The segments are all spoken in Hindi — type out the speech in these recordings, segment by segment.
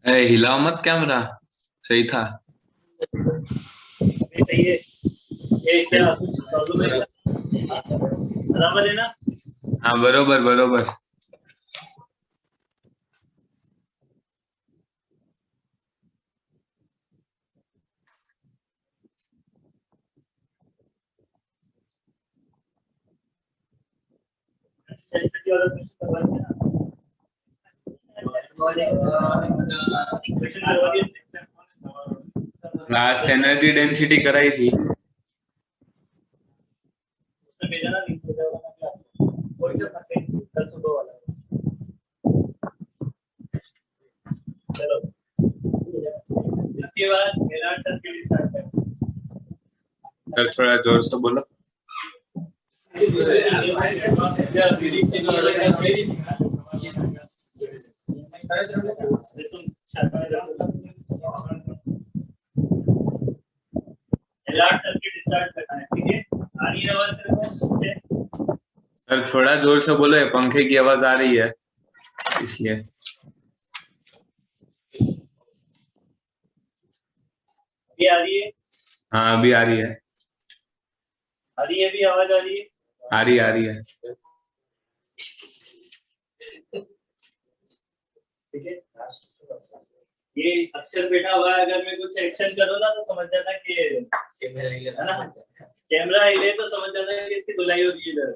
हिलाओ मत कैमरा, सही था। सही है। ये क्या प्रॉब्लम है क्या? बराबर है ना? हाँ बरोबर बरोबर। लास्ट एनर्जी डेंसिटी कराई थी। चलो इसके बाद एलआर सर्किट स्टार्ट करें। सर थोड़ा जोर से बोलो। एलआर सर्किट स्टार्ट करना है, ठीक है? आ रही है आवाज तेरे को? सर थोड़ा जोर से बोलो, ये पंखे की आवाज आ रही है इसलिए। अभी आ रही है? हाँ अभी आ रही है। आ रही है, भी आवाज आ रही है? आ रही है। ठीक है, ये अक्षर बैठा हुआ है, अगर मैं कुछ एक्शन करूँ ना तो समझ जाना कि है ना, कैमरा हिले तो समझ जाना कि इसकी धुलाई हो रही है इधर।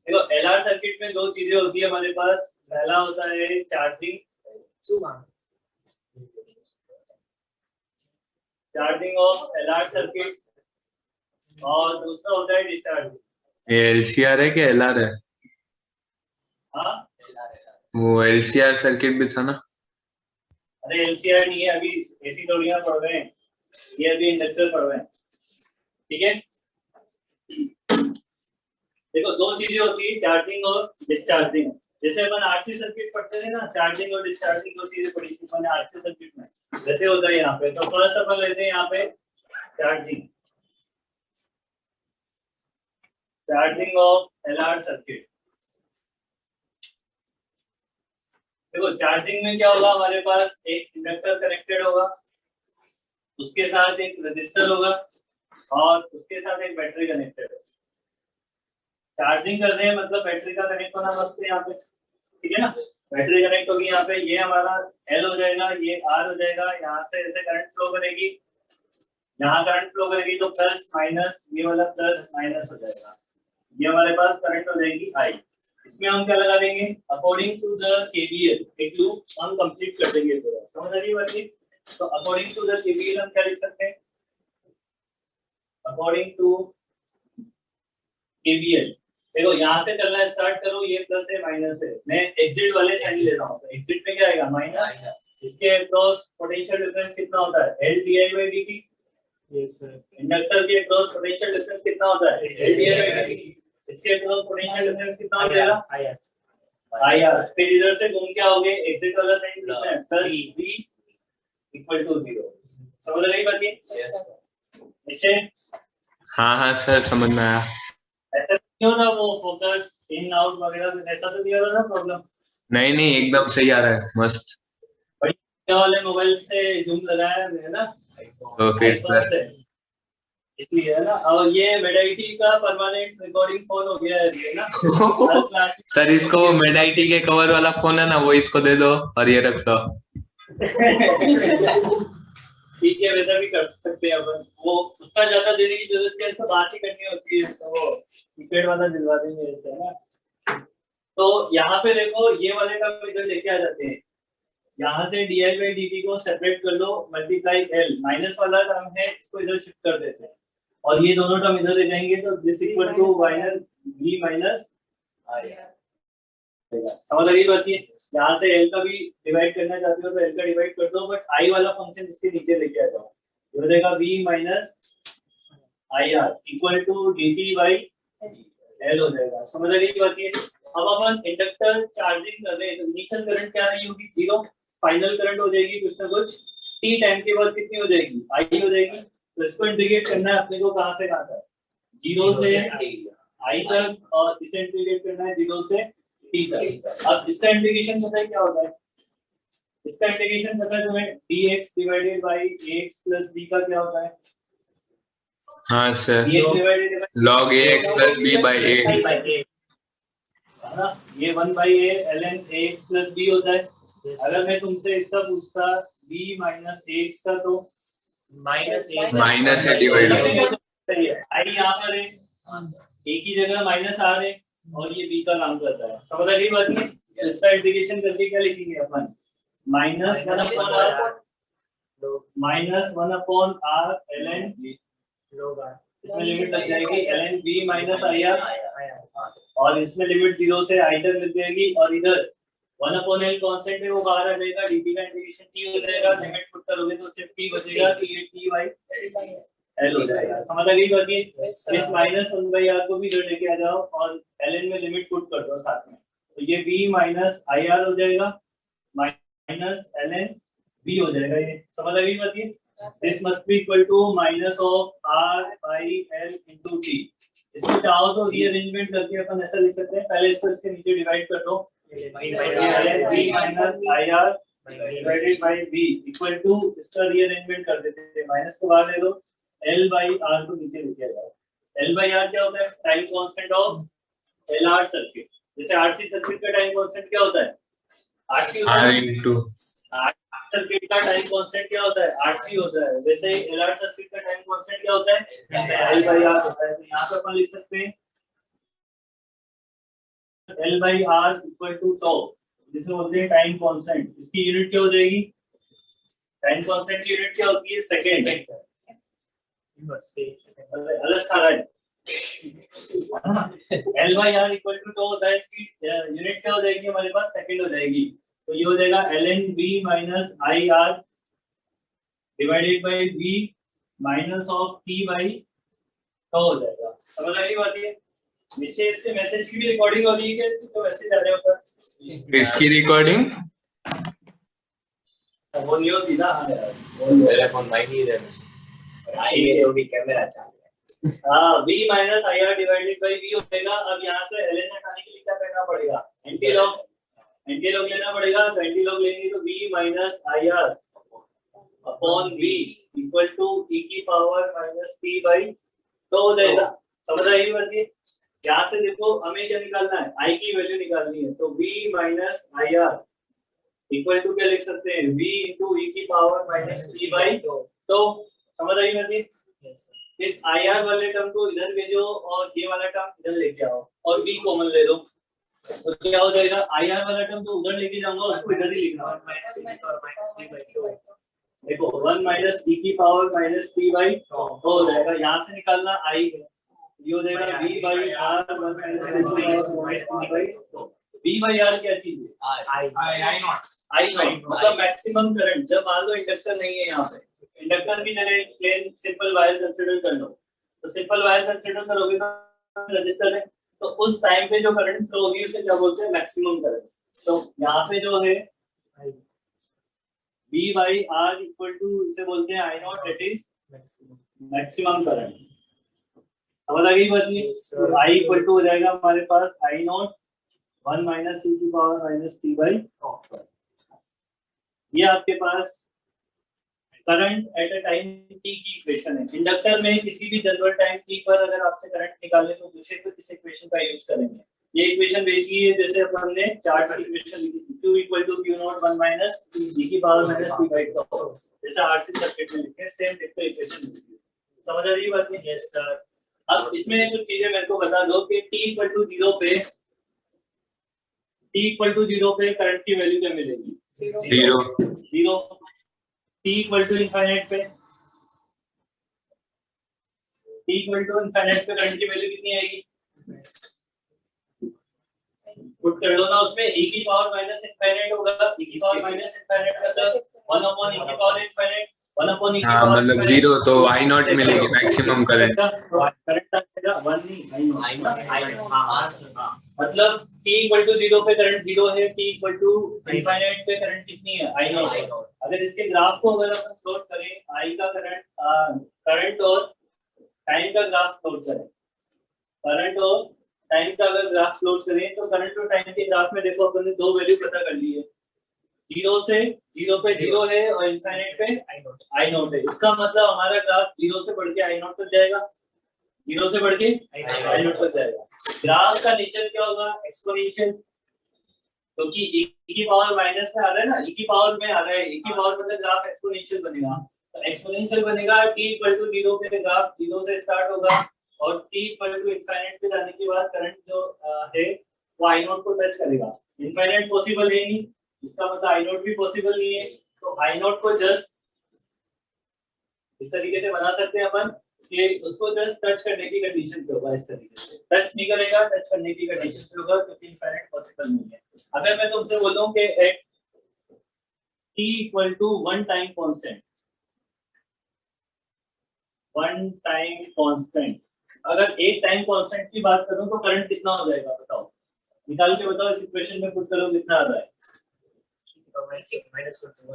देखो एलआर सर्किट में दो चीजें होती है हमारे पास। पहला होता है चार्जिंग ऑफ एलआर सर्किट, और दूसरा होता है डिस्चार्जिंग। ये एलसीआर है कि एलआर है? हाँ, वो एलसीआर सर्किट भी था ना। अरे एलसीआर नहीं है, अभी एसी थोड़ी ना पढ़ रहे हैं, ये अभी इंडक्टर पढ़ रहे हैं, ठीक है? देखो दो चीजें होती है, चार्जिंग और डिस्चार्जिंग। जैसे अपन आरसी सर्किट पढ़ते थे ना, चार्जिंग और डिस्चार्जिंग दो चीजें पढ़ी थी मैंने आरसी सर्किट में। जैसे होता है यहाँ पे, तो फर्स्ट अपन लेते हैं यहाँ पे charging, charging of LR circuit. देखो चार्जिंग में क्या होगा, हमारे पास एक इंडक्टर कनेक्टेड होगा, उसके साथ एक रजिस्टर होगा, और उसके साथ एक बैटरी कनेक्टेड होगा। चार्जिंग कर रहे हैं मतलब बैटरी का कनेक्ट होना मस्त है यहाँ पे, ठीक है ना? बैटरी कनेक्ट होगी यहाँ पे, ये हमारा एल हो जाएगा, ये आर हो जाएगा। यहाँ से ऐसे करंट फ्लो करेगी, यहाँ करंट फ्लो करेगी तो प्लस माइनस, ये वाला प्लस माइनस हो जाएगा, ये हमारे पास करंट हो जाएगी आई। इसमें हम क्या लगा देंगे, अकॉर्डिंग टू द केवीएल एक लूप हम कंप्लीट कर देंगे पूरा। समझ आ रही है बात? तो अकॉर्डिंग टू द केवीएल हम क्या लिख सकते हैं, अकॉर्डिंग टू केवीएल। देखो यहाँ से चलना स्टार्ट करो, ये प्लस है माइनस है, मैं एग्जिट वाले साइड ले रहा हूँ, तो एग्जिट में क्या आएगा माइनस। इसके अक्रॉस पोटेंशियल डिफरेंस कितना होता है, L D I by D T. Inductor के अक्रॉस पोटेंशियल डिफरेंस कितना होता है, L D I by D T. इसके अक्रॉस पोटेंशियल डिफरेंस कितना हो जाएगा, आई आर। फिर इधर से घूम के आओगे, एग्जिट वाला साइन लिखना है, प्लस बी इक्वल टू 0। समझ रही बात ये? निश्चय? हाँ हाँ सर समझ में आया। ऐसा क्यों ना, वो फोकस इन आउट वगैरह ऐसा तो दिया ना प्रॉब्लम? नहीं एकदम सही आ रहा है, मस्त। बढ़िया वाले मोबाइल से जूम लगाया है ना, तो फिर सर इसलिए है ना। और ये मेडाइटी का परमानेंट रिकॉर्डिंग फोन हो गया है ना सर इसको वो मेडाइटी के कवर वाला फोन है ना, वो इसको दे दो और ये रख लो। ठीक है, वैसा भी कर सकते हैं अपन, वो उतना ज्यादा देने की जरूरत नहीं है, इसको बात ही करनी होती है, तो वो कीपैड वाला दिलवा देंगे ऐसे, है ना? तो यहाँ पे देखो ये वाले का इधर लेके आ जाते हैं, यहाँ से D I by D T को सेपरेट कर लो, मल्टीप्लाई एल, माइनस वाला टर्म है इसको इधर शिफ्ट कर देते हैं, और ये दोनों टर्म इधर ले जाएंगे, तो this equal to minus V minus I. समझ रही बात? यहाँ से एल का भी डिवाइड करना चाहते हो तो एल का डिवाइड कर दो, बट आई वाला फंक्शन इसके नीचे लेके आ जाओ, हो जाएगा V minus I R equal to D T by L हो जाएगा। समझ रही बात? अब अपन इंडक्टर चार्जिंग कर रहे हैं, तो इनिशियल करंट क्या रही होगी, 0। फाइनल करंट हो जाएगी कुछ ना कुछ, टी टाइम के बाद कितनी हो जाएगी, आई हो जाएगी। तो इसको इंटीग्रेट करना है अपने को, कहाँ से कहाँ तक, 0 से I तक और इसे इंटीग्रेट करना है 0 से t तक। अब इसका इंटीग्रेशन पता है क्या होता है? इसका इंटीग्रेशन पता है तुम्हें? dx divided by ax plus b का क्या होता है? हाँ sir, dx divided log ax plus b by a। है ना, ये 1 by a ln ax plus b होता है। अगर मैं तुमसे इसका पूछता b माइनस ax का, तो माइनस है डिवाइडेड। आई यहाँ पर है, a की जगह माइनस आ रहे और ये b का काम करता है। समझ आ गई बात नहीं? इसका इंटीग्रेशन करके क्या लिखेंगे अपन? Minus one upon R ln इसमें लिमिट लग जाएगी ln b minus I R, और इसमें लिमिट 0 से i तक लग जाएगी, और इधर 1 अपॉन l कांस्टेंट है वो बाहर आ जाएगा, dt का इंटीग्रेशन t हो जाएगा, लिमिट पुट करोगे तो सिर्फ t बचेगा, तो ये t बाई l हो जाएगा। समझ आ गई बात? इस माइनस 1 बाई r को भी इधर लेके आ जाओ और ln में लिमिट पुट कर दो साथ में, तो ये b माइनस आई आर हो जाएगा माइनस ln b हो जाएगा। ये समझ आ गई बात? This must be equal to minus of r by l into t। इसको चाहो तो रीअरेंजमेंट करके अपन ऐसा लिख सकते हैं, पहले इसको इसके नीचे डिवाइड कर दो, ln b minus ir divided by b equal to, इसका रीअरेंजमेंट कर देते हैं, माइनस को बाहर ले लो, l by r को नीचे लेके जाओ। l by r क्या होता है? Time constant of LR circuit. जैसे RC सर्किट का टाइम कांस्टेंट क्या होता है? RC r into सर्किट का टाइम कांस्टेंट क्या होता है? RC होता है। वैसे ही LR सर्किट का टाइम कांस्टेंट क्या होता है? L by R होता है। तो यहाँ पे अपन लिख सकते हैं L by R equal to tau, जिसे बोलते हैं टाइम कांस्टेंट। इसकी यूनिट क्या हो जाएगी? टाइम कांस्टेंट की यूनिट क्या होती है? सेकंड। अलग खा रहा है। L by R equal to tau होता है, इसकी यूनिट क्या हो जाएगी हमारे पास? सेकंड हो जाएगी। तो ये हो जाएगा ln b minus I are divided by b minus of t by टॉ हो जाएगा। समझ आ गई बात? ये नीचे इससे मैसेज की भी रिकॉर्डिंग हो रही है क्या? इसकी तो मैसेज आ रहे हैं ऊपर। इसकी रिकॉर्डिंग वो नहीं होती ना। मेरे फोन में नहीं है, आई तो भी कैमरा चालू है। हां, b minus I are divided by b हो जाएगा। अब यहां से ln हटाने के लिए क्या करना पड़ेगा? एंटी लॉग लेना पड़ेगा। तो एंटी लॉग लेंगे तो b minus I R upon b equal to e की power minus t by tau हो जाएगा। समझ आई बात? ये यहाँ से देखो हमें क्या निकालना है? i की वैल्यू निकालनी है, तो b minus I R equal to क्या लिख सकते हैं? b इंटू e की power minus t by tau. समझ आई बात? इस आई आर वाले टर्म को इधर भेजो और ये वाला टर्म इधर लेके आओ और b कॉमन ले लो, तो क्या हो जाएगा? आई आर वाला टर्म तो उधर लेके जाऊंगा, उसको इधर ही लिखना है। देखो 1 माइनस e की पावर माइनस t बाई हो जाएगा। यहाँ से निकालना i है, ये हो जाएगा b by r 1 minus t by. b by r क्या चीज है? i नॉट, मतलब मैक्सिमम करंट। जब मान लो इंडक्टर नहीं है, यहाँ पे इंडक्टर की जगह प्लेन सिंपल वायर कंसीडर कर लो, तो सिंपल वायर कंसीडर करोगे तो रजिस्टर है, तो उस टाइम पे जो करंट फ्लो होगी उसे क्या बोलते हैं? Maximum current. तो यहाँ पे जो है b by r equal to इसे बोलते हैं I naught, that is maximum current. समझ आ गई बात? तो i इक्वल टू हो जाएगा हमारे पास आई नॉट 1 माइनस e की पावर माइनस t बाई। ये आपके पास current at a time t की इक्वेशन है। इंडक्टर में किसी भी जनरल टाइम t पर अगर आपसे करंट निकालने को पूछे तो इस इक्वेशन का यूज करेंगे। ये इक्वेशन बेसिकली है जैसे अपन ने चार्ज की इक्वेशन लिखी थी, q equal to q naught 1 minus e की power minus t by tau, जैसे आरसी सर्किट में लिखे सेम टाइप का इक्वेशन लिखी है। समझ आ रही है बात? Yes sir. अब इसमें कुछ चीजें मेरे को बता दो कि t इक्वल टू 0 पे करंट की वैल्यू क्या मिलेगी? 0। t इक्वल टू इनफाइनाइट पे करंट की वैल्यू कितनी आएगी? पुट कर दो ना उसमें, e की पावर माइनस इनफाइनाइट होगा, e की पावर माइनस इनफाइनाइट मतलब 1 अपॉन e की पावर इनफाइनाइट, 1 अपॉन e की हाँ पावर मतलब 0, तो आई नॉट मिलेगी मैक्सिमम करंट। करंट आएगा 1 नहीं आई नॉट। मतलब t इक्वल टू 0 पे करंट 0 है, t इक्वल टू इनफाइनाइट पे करंट कितनी है? आई नॉट। अगर इसके ग्राफ को अगर अपन प्लॉट करें, i का करंट और टाइम का ग्राफ प्लॉट करें, करंट और ग्राफ प्लॉट करें तो करंट और टाइम के ग्राफ में देखो अपन ने दो वैल्यू पता कर ली है, 0 से 0 पे 0 है और इनफाइनाइट पे आई नॉट है। इसका मतलब हमारा ग्राफ 0 से बढ़ के आई नॉट तक जाएगा, 0 से बढ़ के आई नॉट तक जाएगा। ग्राफ का नेचर क्या होगा? एक्सपोनेंशियल, क्योंकि e की पावर माइनस में आ रहा है ना, e की पावर में आ रहा है, e की पावर मतलब ग्राफ एक्सपोनेंशियल बनेगा। तो एक्सपोनेंशियल बनेगा, t इक्वल टू 0 पे ग्राफ 0 से स्टार्ट होगा और t इक्वल टू इनफाइनाइट पे जाने के बाद करंट जो है वो आई नॉट को टच करेगा। इनफाइनाइट पॉसिबल है नहीं, इसका मतलब आई नॉट भी पॉसिबल नहीं है। तो आई नॉट को जस्ट इस तरीके से बना सकते हैं अपन कि उसको जस्ट टच करने की कंडीशन पे होगा, इस तरीके से टच नहीं करेगा, टच करने की कंडीशन पे होगा, क्योंकि इनफाइनाइट पॉसिबल नहीं है। अगर मैं तुमसे बोलूं कि at t equal to 1 time constant, 1 time constant, अगर एक टाइम कांस्टेंट की बात करूं तो करंट कितना हो जाएगा बताओ, निकाल के बताओ, इस इक्वेशन में पुट करो कितना आ रहा है।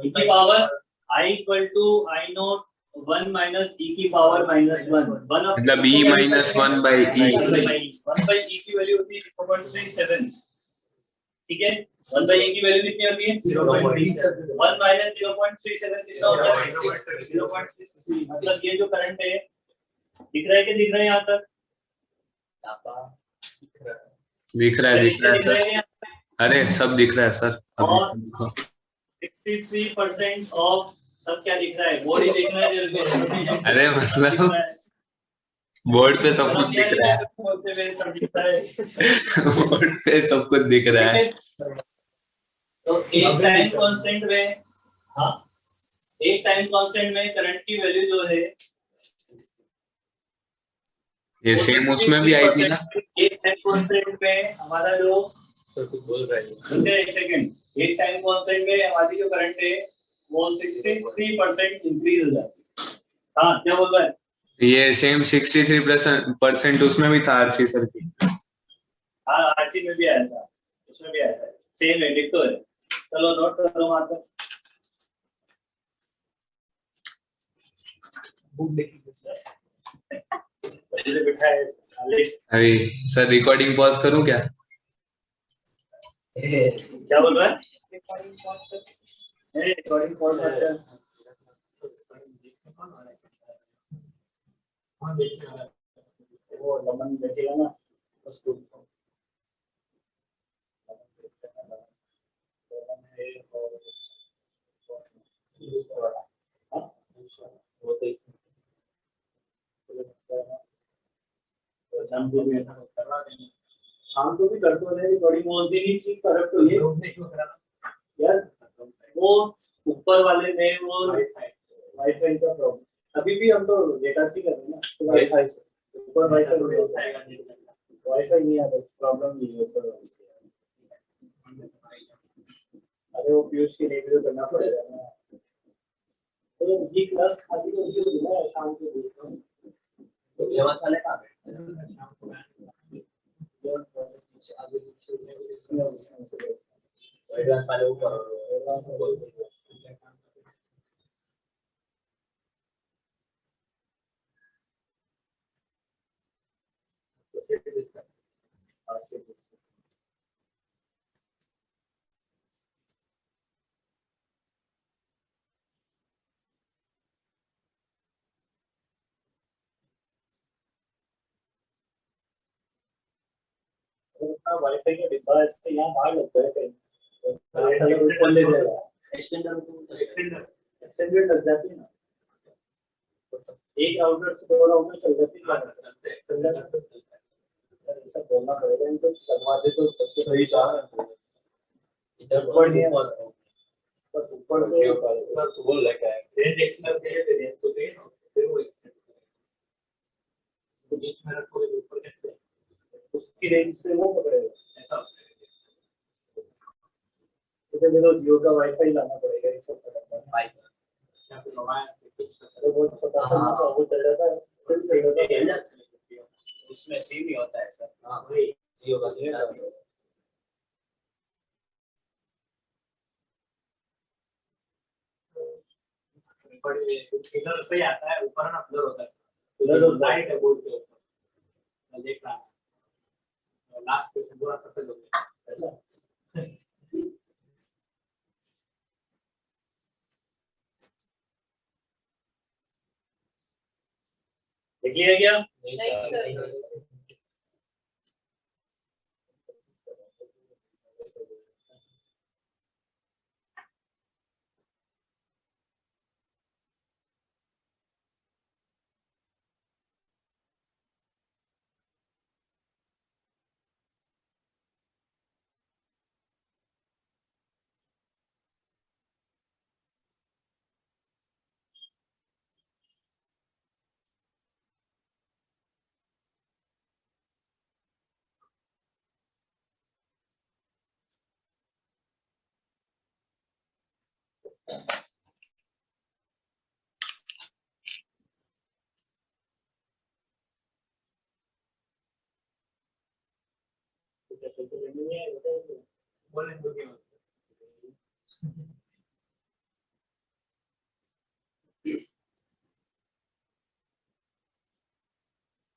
e की power i equal to i naught 1 minus e की पावर माइनस 1, मतलब e minus 1 by e, 1 by e की वैल्यू होती है 0.37, ठीक है। 1 बाई e की वैल्यू कितनी होती है 0.37, 1 माइनस 0.37 कितना होता है 0.63। मतलब ये जो करंट है दिख रहा है कि दिख रहा है यहाँ तक? दिख रहा है सर, अरे सब दिख रहा है सर। और 63% ऑफ सब क्या दिख रहा है, बोर्ड ही दिख रहा है। अरे मतलब बोर्ड पे सब कुछ दिख रहा है, बोर्ड पे सब कुछ दिख रहा है। तो एक टाइम कांस्टेंट में, हाँ एक टाइम कांस्टेंट में करंट की वैल्यू जो है ये सेम उसमें भी आई थी ना। एक टाइम कांस्टेंट में हमारा जो सर कुछ बोल रहा है, एक सेकंड, एक टाइम कांस्टेंट में हमारी जो करंट है वो 63% इंक्रीज हो जाती है। हाँ क्या बोल रहा है? ये सेम 63% उसमें भी था आरसी सर की। हाँ आरसी में भी आया था, उसमें भी आया था, सेम है, डिक्टो है। चलो नोट करो वहां तक। अभी सर रिकॉर्डिंग पॉज करूं क्या? क्या बोल रहा है? रिकॉर्डिंग पॉज करते हैं। वो लमन बैठेगा ना उसको वो तो इसमें शाम को भी करते हैं रिकॉर्डिंग, वो दिन की तरफ तो ये यार वो ऊपर वाले में वो वाईफाई का प्रॉब्लम। अभी भी हम तो डेटा से कर रहे हैं ना, तो वाईफाई से ऊपर वाईफाई नहीं आता, प्रॉब्लम नहीं है ऊपर वाले से। अरे वो पीयूष की रिव्यू करना पड़ेगा ना, तो ये क्लास खाली तो ये होगा शाम को देखता हूं। तो ये बात वाले का शाम को एडवांस वाले ऊपर वाईफाई का डिब्बा इससे यहाँ बाहर लगता है कहीं, ऊपर ले जाएगा। एक्सटेंडर लग जाती है ना, एक राउटर से दो राउटर चल जाती है, ऐसा बोलना पड़ेगा इनको, लगवा दे तो सबसे सही था। इधर ऊपर नहीं है, पर ऊपर तो बोल रहा है रेंज एक्सटेंडर दे रेंज तो दे, फिर वो एक्सटेंडर तो बीच में रखोगे तो ऊपर कैसे उसकी रेंज से वो पकड़ेगा ऐसा। तो मेरे को जियो का वाईफाई लाना पड़ेगा, एक सब पकड़ना है यहाँ पे लगाया तो वो छोटा सा वो चल जाता है, फिर सही होता है, उसमें सेम ही होता है सर। हाँ वही जियो का इधर से आता है, ऊपर ना ब्लर होता है, उधर लाइट है बोर्ड के ऊपर, मैं देख रहा हूँ लास्ट क्वेश्चन पूरा सफल हो गया ऐसा। देखिए क्या नहीं सर।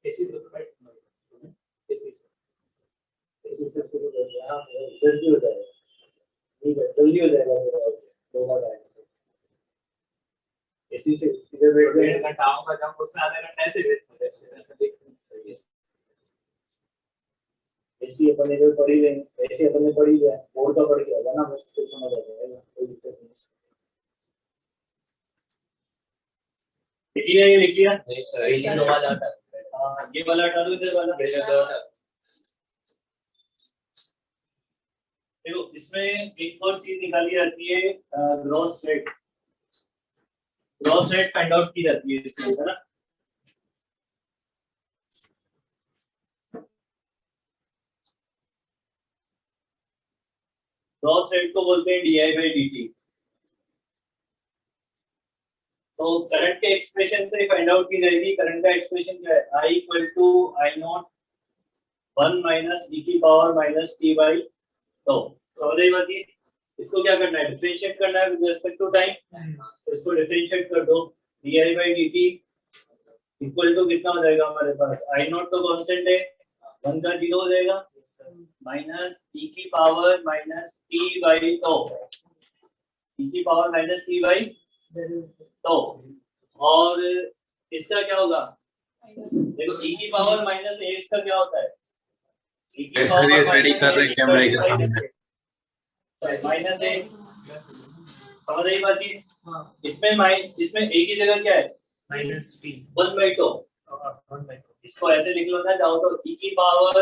ऐसी तो फाइट ऐसी से शुरू कर दिया जल्दी हो जाएगा। ठीक है जल्दी हो जाएगा दो बार आएगा ऐसी से इधर बैठ गए डेढ़ घंटा आऊंगा जब उसमें आधे घंटे ऐसे वेस्ट हो जाए। ऐसी अपन इधर पढ़ी लेंगे ऐसे अपन ने पढ़ी गया बोर्ड का पढ़ के होगा ना बस तो समझ आ जाएगा कोई दिक्कत नहीं। लिखिए ये लिखिए नहीं सर ये वाला हटा। हाँ ये वाला हटा दो इधर वाला देखो इसमें एक और चीज निकाली जाती है ग्रॉस रेट फाइंड आउट की जाती है इसमें है ना। ग्रॉस रेट को बोलते हैं di/dt। तो करंट के एक्सप्रेशन से फाइंड आउट की जाएगी। करंट का एक्सप्रेशन क्या है I = I0 1 - e की पावर -t/। तो समझ आई बात। इसको क्या करना है डिफरेंशिएट करना है विद रिस्पेक्ट टू टाइम। तो इसको डिफरेंशिएट कर दो di/dt इक्वल टू कितना हो जाएगा हमारे पास I0 तो कांस्टेंट है 1 का 0 हो जाएगा माइनस e की पावर -t/τ e की पावर -t/τ। और इसका क्या होगा देखो e की पावर -ax का क्या होता है सर ये स्टडी कर रहे हैं कैमरे के सामने माइनस ए समझ आई बात। इसमें a की जगह क्या है -t 1/2। इसको ऐसे लिख लो ना चाहो तो e की पावर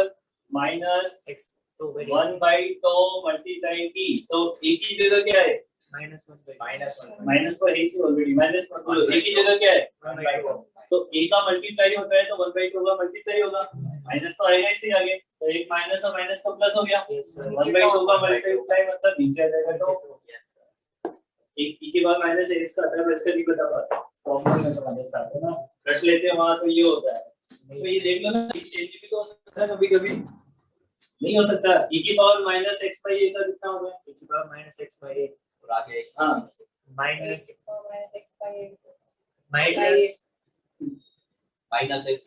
x तो 1/2 मल्टीप्लाई t। तो a की जगह क्या है -1 माइनस पर a ऑलरेडी माइनस a की जगह क्या है 1/2 तो a का मल्टीप्लाई होता है तो 1/2 का मल्टीप्लाई होगा माइनस तो आएगा इसी आगे तो एक माइनस और माइनस तो प्लस हो गया 1/2 का मल्टीप्लाई मतलब नीचे आ जाएगा। तो एक e की पावर -ax का था इसका नहीं बता पाता फॉर्मूला में समझ आता है ना रट लेते हैं वहां तो ये होता है। तो ये देख लो ना चेंज भी तो हो सकता है कभी कभी नहीं हो सकता। e की पावर -x/a का कितना हो गया e की पावर -x/a और आगे x हां माइनस -x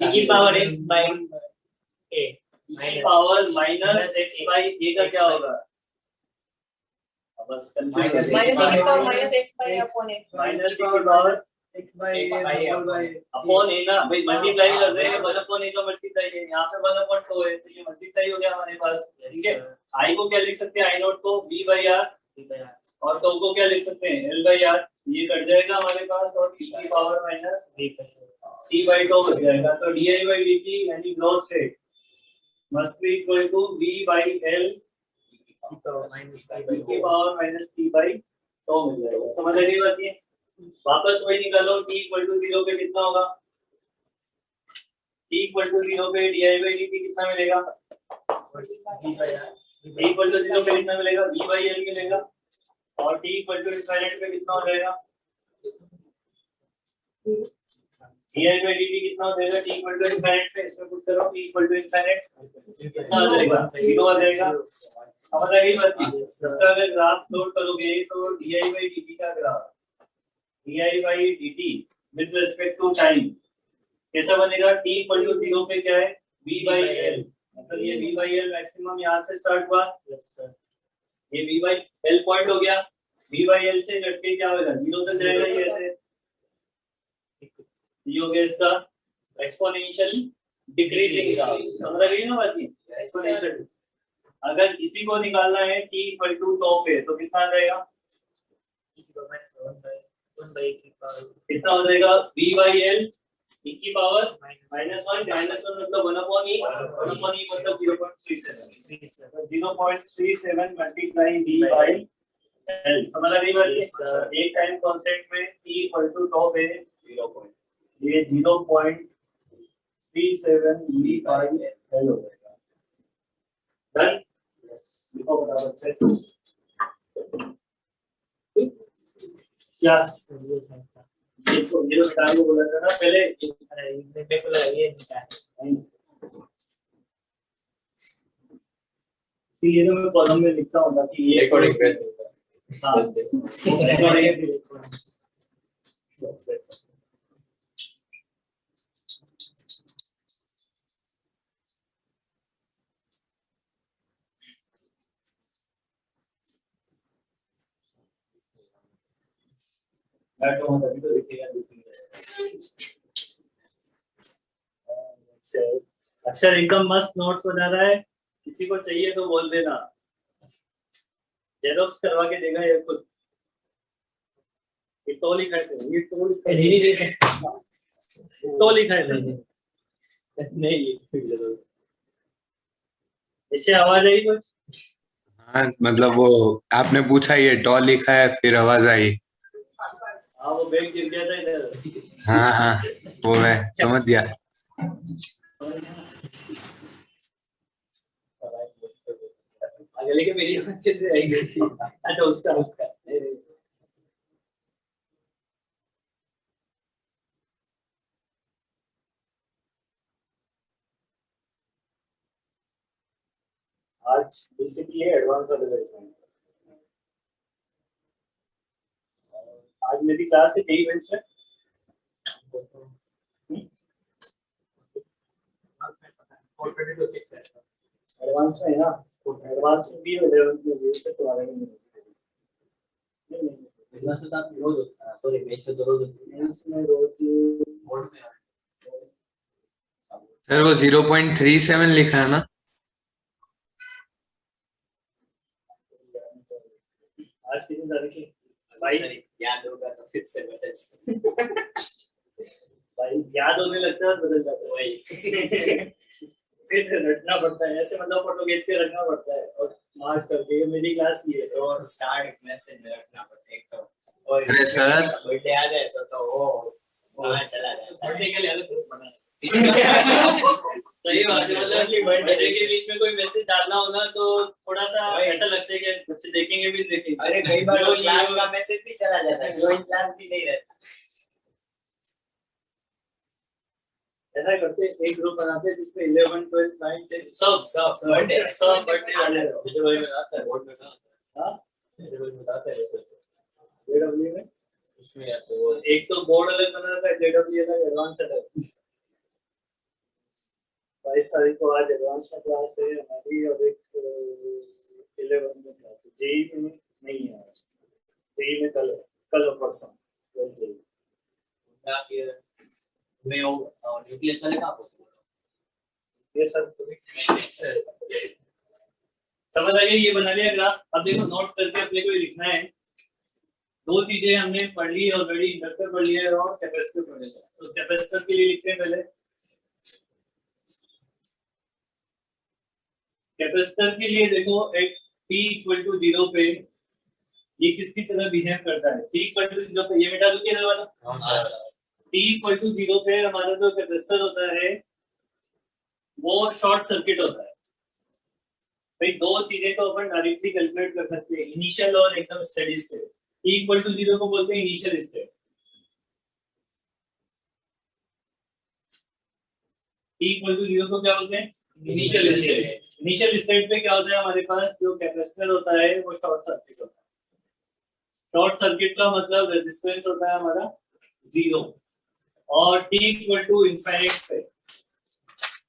e की पावर x/a e की पावर -x/a का क्या होगा बस माइनस e की power -x/a upon a minus e की पावर अपॉन a ना भाई मल्टीप्लाई कर रहे हैं 1 अपॉन a का मल्टीप्लाई है यहाँ पे 1 अपॉन 2 है तो ये मल्टीप्लाई हो गया हमारे पास। ठीक है i को क्या लिख सकते हैं I0 को v/r और तो को क्या लिख सकते हैं l/r ये कट जाएगा हमारे पास और e की पावर -t/2 बच जाएगा। तो di/dt यानी growth rate must be equal to v/l e की पावर -t/2 मिल जाएगा। समझ आ गई बात। ये वापस वही निकालो t = 0 पे कितना होगा t = 0 पे di/dt कितना मिलेगा t = 0 पे कितना मिलेगा v/l मिलेगा और t = इंफिनिट पे कितना हो जाएगा di/dt कितना हो जाएगा t = इंफिनिट पे इसमें पुट करो t = इंफिनिट कितना हो जाएगा 0 आ जाएगा। समझ आ गई बात। इसका अगर ग्राफ प्लॉट करोगे तो di/dt का graph di/dt with respect to time कैसा बनेगा t = 0 पे क्या है v/l मतलब ये V by L मैक्सिमम यहाँ से स्टार्ट हुआ, ये V by L पॉइंट हो गया, V by L से झटके क्या होगा, 0 तक जाएगा ये ऐसे, ये हो गया इसका एक्सपोनेंशियल डिक्रीजिंग का, समझ रही है ना बात ये, एक्सपोनेंशियल। अगर इसी को निकालना है t इक्वल टू टॉप पे तो कितना आ जाएगा, कितना हो जाएगा, V by L e की पावर -1 मतलब 1/e मतलब 0.37 मल्टीप्लाई V by L, समझ आ रही बात ये, एक टाइम कांस्टेंट में t इक्वल टू टॉप है 0. ये 0.37 V by L हो जाएगा। डन, लिखो बराबर से क्या देखो, ये तो निकाल को बोला था ना पहले, मेरे को लगा ये निकाल, इसीलिए तो मैं कॉलम में लिखता हूँ कि ये रिकॉर्डिंग पे हाँ रिकॉर्डिंग अक्षर एकदम मस्त नोट्स हो जा रहा है, किसी को चाहिए तो बोल देना, जेरोक्स करवा के देगा ये खुद, ये तो लिखा है, ये तो लिखा है नहीं, इससे आवाज आई कुछ, हाँ मतलब वो आपने पूछा ये टॉ लिखा है फिर आवाज आई। हाँ वो बैग गिर गया था इधर, हाँ हाँ वो मैं समझ गया। अगले के मेरी आवाज कैसे आई, अच्छा उसका आज बेसिकली एडवांस वाले लेसन, आज मेरी क्लास से 3 बेंच है, एडवांस में है ना, एडवांस में भी है, 11th में भी है, तो आगे नहीं एडवांस में आप रोज सॉरी बेच में तो रोज में रोज बोर्ड में सर वो 0.37 लिखा है ना, आज कितनी तारीख है, 22 याद होगा तो फिर से बदल भाई, याद होने लगता है बदल जाता है वही फिर रटना पड़ता है, ऐसे मतलब फोटो खींच के रखना पड़ता है और मार्क करके, मेरी क्लास की है तो स्टार्ट में से रखना पड़ता है एक तो, और अरे सर बर्थडे आ जाए तो वो वहाँ चला जाता है, बर्थडे के लिए अलग ग्रुप बना है सही बात है, मतलब बर्थडे के बीच में कोई मैसेज डालना हो ना तो थोड़ा सा ऐसा लगता है कि बच्चे देखेंगे भी देखेंगे, अरे कई बार क्लास का मैसेज भी चला जाता है, ज्वाइन क्लास भी नहीं रहता, ऐसा करते एक ग्रुप बनाते जिसमें 11, 12, 9, 10 सब बर्थडे वाले जो भाई बनाता है बोर्ड में ना, हां जो भाई बताता है जेडब्ल्यू में, उसमें तो एक तो बोर्ड अलग बना था, जेडब्ल्यू अलग, एडवांस अलग। 22 तारीख को आज एडवांस में क्लास है हमारी, और एक 11 में क्लास है, जेई में नहीं है आज, जेई में कल और परसों मैं न्यूक्लियस वाले का पूछ रहा हूँ, ये सब समझ आ गया, ये बना लिया ग्राफ। अब देखो नोट करके अपने को लिखना है, 2 चीजें हमने पढ़ ली ऑलरेडी, इंडक्टर पढ़ लिया है और कैपेसिटर पढ़ लिया है। तो कैपेसिटर के लिए लिखते हैं पहले, कैपेसिटर के लिए देखो एक t इक्वल टू 0 पे ये किसकी तरह बिहेव करता है, t इक्वल टू 0 पे, ये मिटा दो क्या वाला, t इक्वल टू 0 पे हमारा जो कैपेसिटर होता है वो शॉर्ट सर्किट होता है। भाई 2 चीजें तो अपन डायरेक्टली कैलकुलेट कर सकते हैं, इनिशियल और एकदम steady state. t equal to 0 को बोलते हैं initial state, t equal to 0 को क्या बोलते हैं, इनिशियल स्टेट। इनिशियल स्टेट पे क्या होता है, हमारे पास जो कैपेसिटर होता है वो शॉर्ट सर्किट होता है। शॉर्ट सर्किट का मतलब रेजिस्टेंस होता है हमारा 0, और t इक्वल टू इनफाइनाइट पे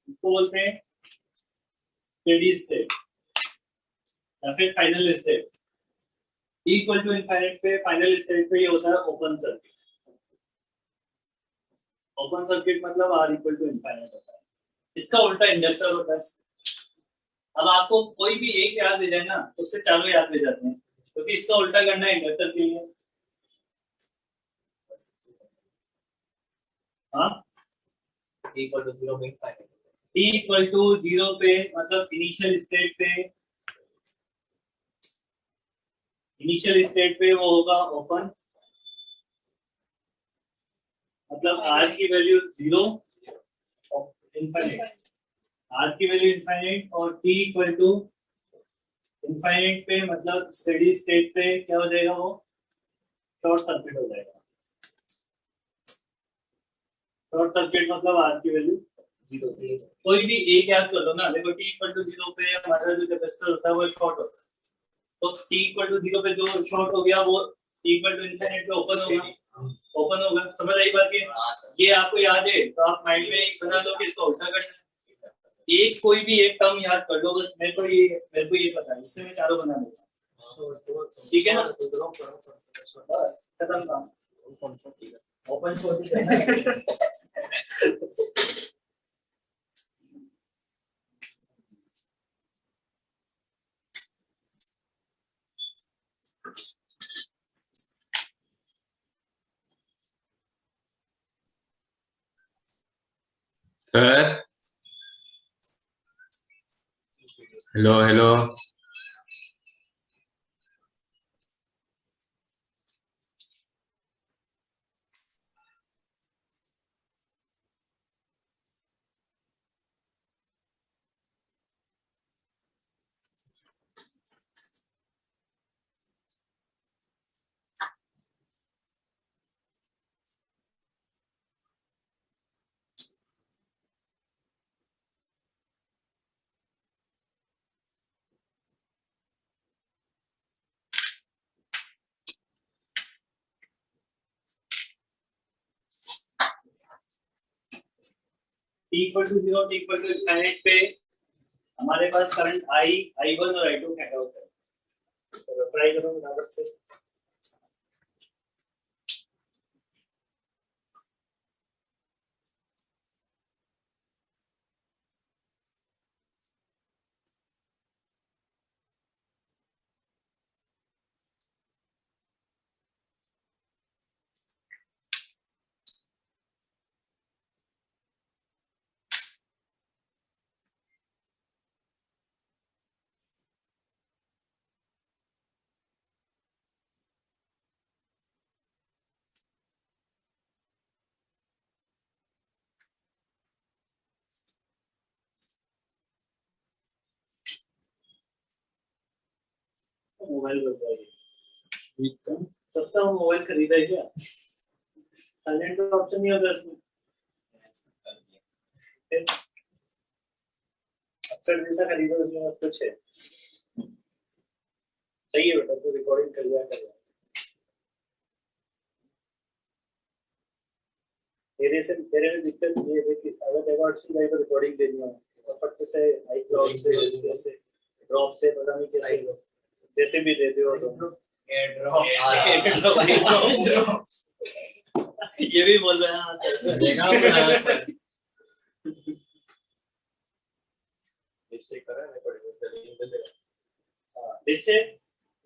इसको बोलते हैं स्टेडी स्टेट या फिर final state, equal to infinite पे फाइनल स्टेट पे ये होता है ओपन सर्किट। ओपन सर्किट मतलब R इक्वल टू इनफाइनाइट होता है। इसका उल्टा इंडक्टर होता है। अब आपको कोई भी एक याद ले जाए ना, उससे चारों याद ले जाते हैं, क्योंकि इसका उल्टा करना है इंडक्टर के लिए। हाँ, इक्वल टू 0 में फाइनल, T इक्वल टू 0 पे मतलब इनिशियल स्टेट पे, इनिशियल स्टेट पे वो होगा ओपन, मतलब R की वैल्यू 0, इनफाइनाइट, R की वैल्यू इनफाइनाइट, और T इक्वल टू इनफाइनाइट पे मतलब स्टेडी स्टेट पे क्या हो जाएगा, वो शॉर्ट सर्किट हो जाएगा। शॉर्ट सर्किट मतलब R की वैल्यू 0। कोई भी एक याद कर लो ना, देखो T इक्वल टू 0 पे हमारा जो कैपेसिटर होता है वो शॉर्ट होता है, तो T इक्वल टू 0 पे जो शॉर्ट हो गया वो T इक्वल टू इनफाइनाइट पे ओपन होगा, ओपन होगा। समझ आई बात? ये आपको याद है तो आप माइंड में बना लो कि इसका उल्टा करना है। एक कोई भी एक टर्म याद कर लो बस, मेरे को ये पता है, इससे मैं चारों बना लूंगा। ठीक है ना, बस खत्म काम। Open source sir hello hello. T equal to 0, T equal to infinite पे हमारे पास करंट I1 और I2 फाइंड आउट है। तो ट्राई करो बराबर से। मोबाइल बताइए, सस्ता मोबाइल खरीदा है क्या? साइलेंट ऑप्शन नहीं होता इसमें। अक्सर जैसा खरीदो उसमें सब कुछ है। सही है बेटा, तो रिकॉर्डिंग कर लिया कर। तेरे में दिक्कत ये है कि अगर रिकॉर्ड से लाइव रिकॉर्डिंग देनी हो तो फट से आई क्लाउड से जैसे ड्रॉप से पता नहीं कैसे जैसे भी देते हो तो ये भी बोल रहे हैं।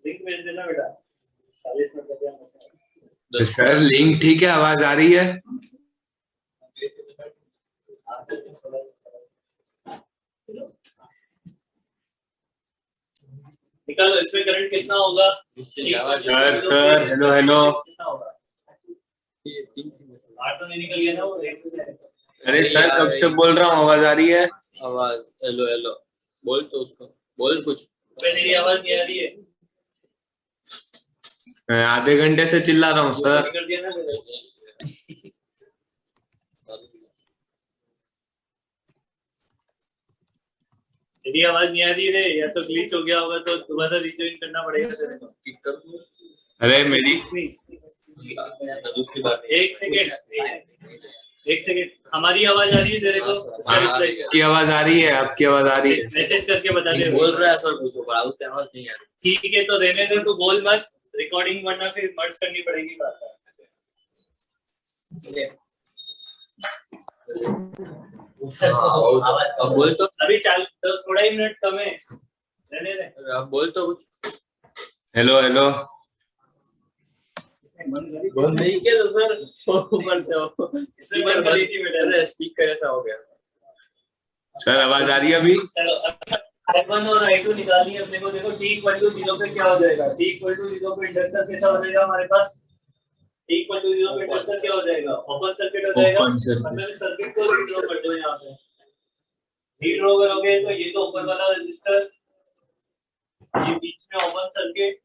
लिंक भेज देना बेटा, 40 मिनट लगे। सर लिंक ठीक है, आवाज आ रही है? निकालो इसमें करंट कितना होगा? Sir hello hello. तो नहीं निकल गया ना वो। अरे सर कब से बोल रहा हूँ, आवाज आ रही है? आवाज हेलो हेलो बोल, तो उसको बोल कुछ। मेरी आवाज नहीं आ रही है। मैं आधे घंटे से चिल्ला रहा हूँ सर। कर दिया ना मेरी आवाज नहीं आ रही रे, या तो ग्लिच हो गया होगा तो दोबारा रिजॉइन करना पड़ेगा तेरे को। किक कर दूं? अरे मेरी दूसरी बात, एक सेकेंड एक सेकंड, हमारी आवाज आ रही है तेरे को? आपकी आवाज आ रही है, आपकी आवाज आ रही है। मैसेज करके बता दे। बोल रहा है सर कुछ, पर उसकी आवाज नहीं आ रही। ठीक है, तो रहने दे, तू बोल मत, रिकॉर्डिंग वरना फिर मर्ज करनी पड़ेगी बात। अब बोल तो, अभी चल तो थोड़ा ही मिनट कम है, रहने दे। अब बोल तो कुछ। हेलो हेलो, बोल नहीं किया तो सर ऊपर से हो स्पीकर ऐसा हो गया। सर आवाज आ रही है अभी? चलो I1 और I2 निकालिए अपने को। देखो T इक्वल टू 0 पे क्या हो जाएगा? T इक्वल टू 0 पे इंडक्टर कैसा हो जाएगा हमारे पास? T इक्वल टू 0 पे इंडक्टर क्या हो जाएगा? ओपन सर्किट हो जाएगा। Open circuit. मतलब इस सर्किट को रीड्रॉ कर दो यहाँ पे। रीड्रॉ करोगे तो ये तो ऊपर वाला रजिस्टर, ये बीच में ओपन सर्किट,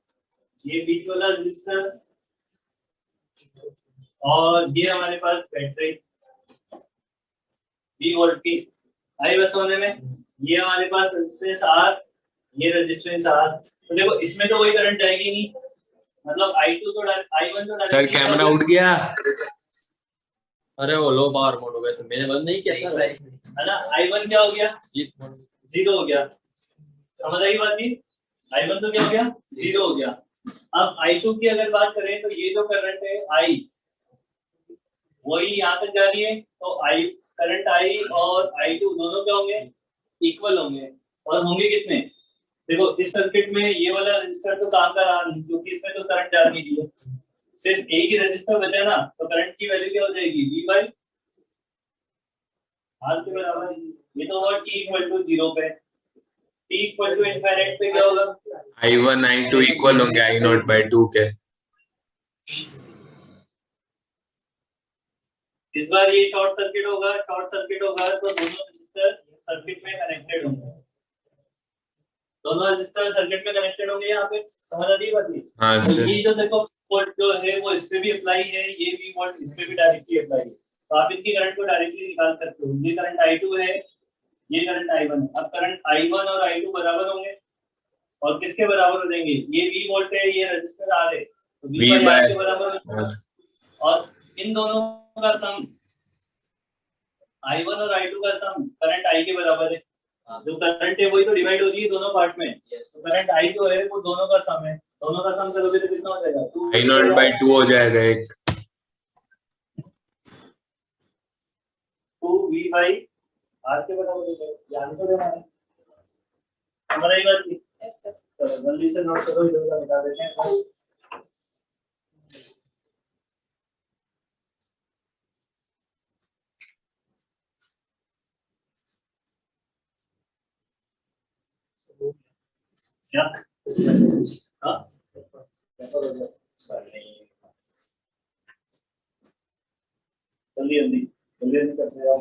ये बीच वाला रजिस्टर, और ये हमारे पास बैटरी 20 वोल्ट की। आई बस होने में ये हमारे पास रेजिस्टेंस R, ये रेजिस्टेंस R। तो देखो इसमें तो कोई करंट जाएगी नहीं, मतलब I2 तो I1 तो सर कैमरा उठ गया। अरे वो लो पावर मोड हो गया, तो मैंने बंद नहीं किया सर, है ना। I1 क्या हो गया? 0 हो गया। समझ आई बात नहीं? I1 तो क्या हो गया? 0 हो गया। अब I2 की अगर बात करें तो ये जो करंट है I, वही यहाँ तक जा रही है, तो I करंट I और I2 दोनों क्या होंगे? इक्वल होंगे। और होंगे कितने? देखो इस सर्किट में ये वाला रजिस्टर तो काम कर रहा नहीं, क्योंकि इसमें तो करंट जा नहीं रही है, सिर्फ एक ही रजिस्टर बचा ना, तो करंट की वैल्यू क्या हो जाएगी? V बाई R के बराबर। ये तो होगा T इक्वल टू 0 पे। T इक्वल टू इनफाइनाइट पे क्या होगा? I1 I2 इक्वल होंगे I0 by 2 के। इस बार ये शॉर्ट सर्किट होगा, शॉर्ट सर्किट होगा तो दोनों रजिस्टर सर्किट में कनेक्टेड होंगे, दोनों रजिस्टर सर्किट में कनेक्टेड होंगे। यहाँ पे समझ आ रही है बात? हाँ तो सर। ये जो देखो वोल्ट जो है वो इस पे भी अप्लाई है, ये भी वोल्ट इस पे भी डायरेक्टली अप्लाई है, तो आप इनकी करंट को डायरेक्टली निकाल सकते हो। ये करंट I2 है, ये करंट I1 है। अब करंट I1 और I2 बराबर होंगे, और किसके बराबर हो जाएंगे? ये V वोल्ट है, ये रजिस्टर R है, तो V V by by R के बराबर होगा। और इन दोनों का सम, I1 और I2 का सम करंट I के बराबर है। जो करंट है वही तो डिवाइड हो रही है दोनों पार्ट में, तो करंट I जो है वो दोनों का सम है, दोनों का सम करोगे तो कितना हो जाएगा? I0 by 2 हो जाएगा एक। 2V बाई R के बराबर हो जाएगा। ये आंसर देना है हमारा। ये बात नहीं, Yes, sir. चलो जल्दी से नोट करो, इधर का निकाल देते हैं। क्या? हाँ? जल्दी जल्दी जल्दी जल्दी करते जाओ,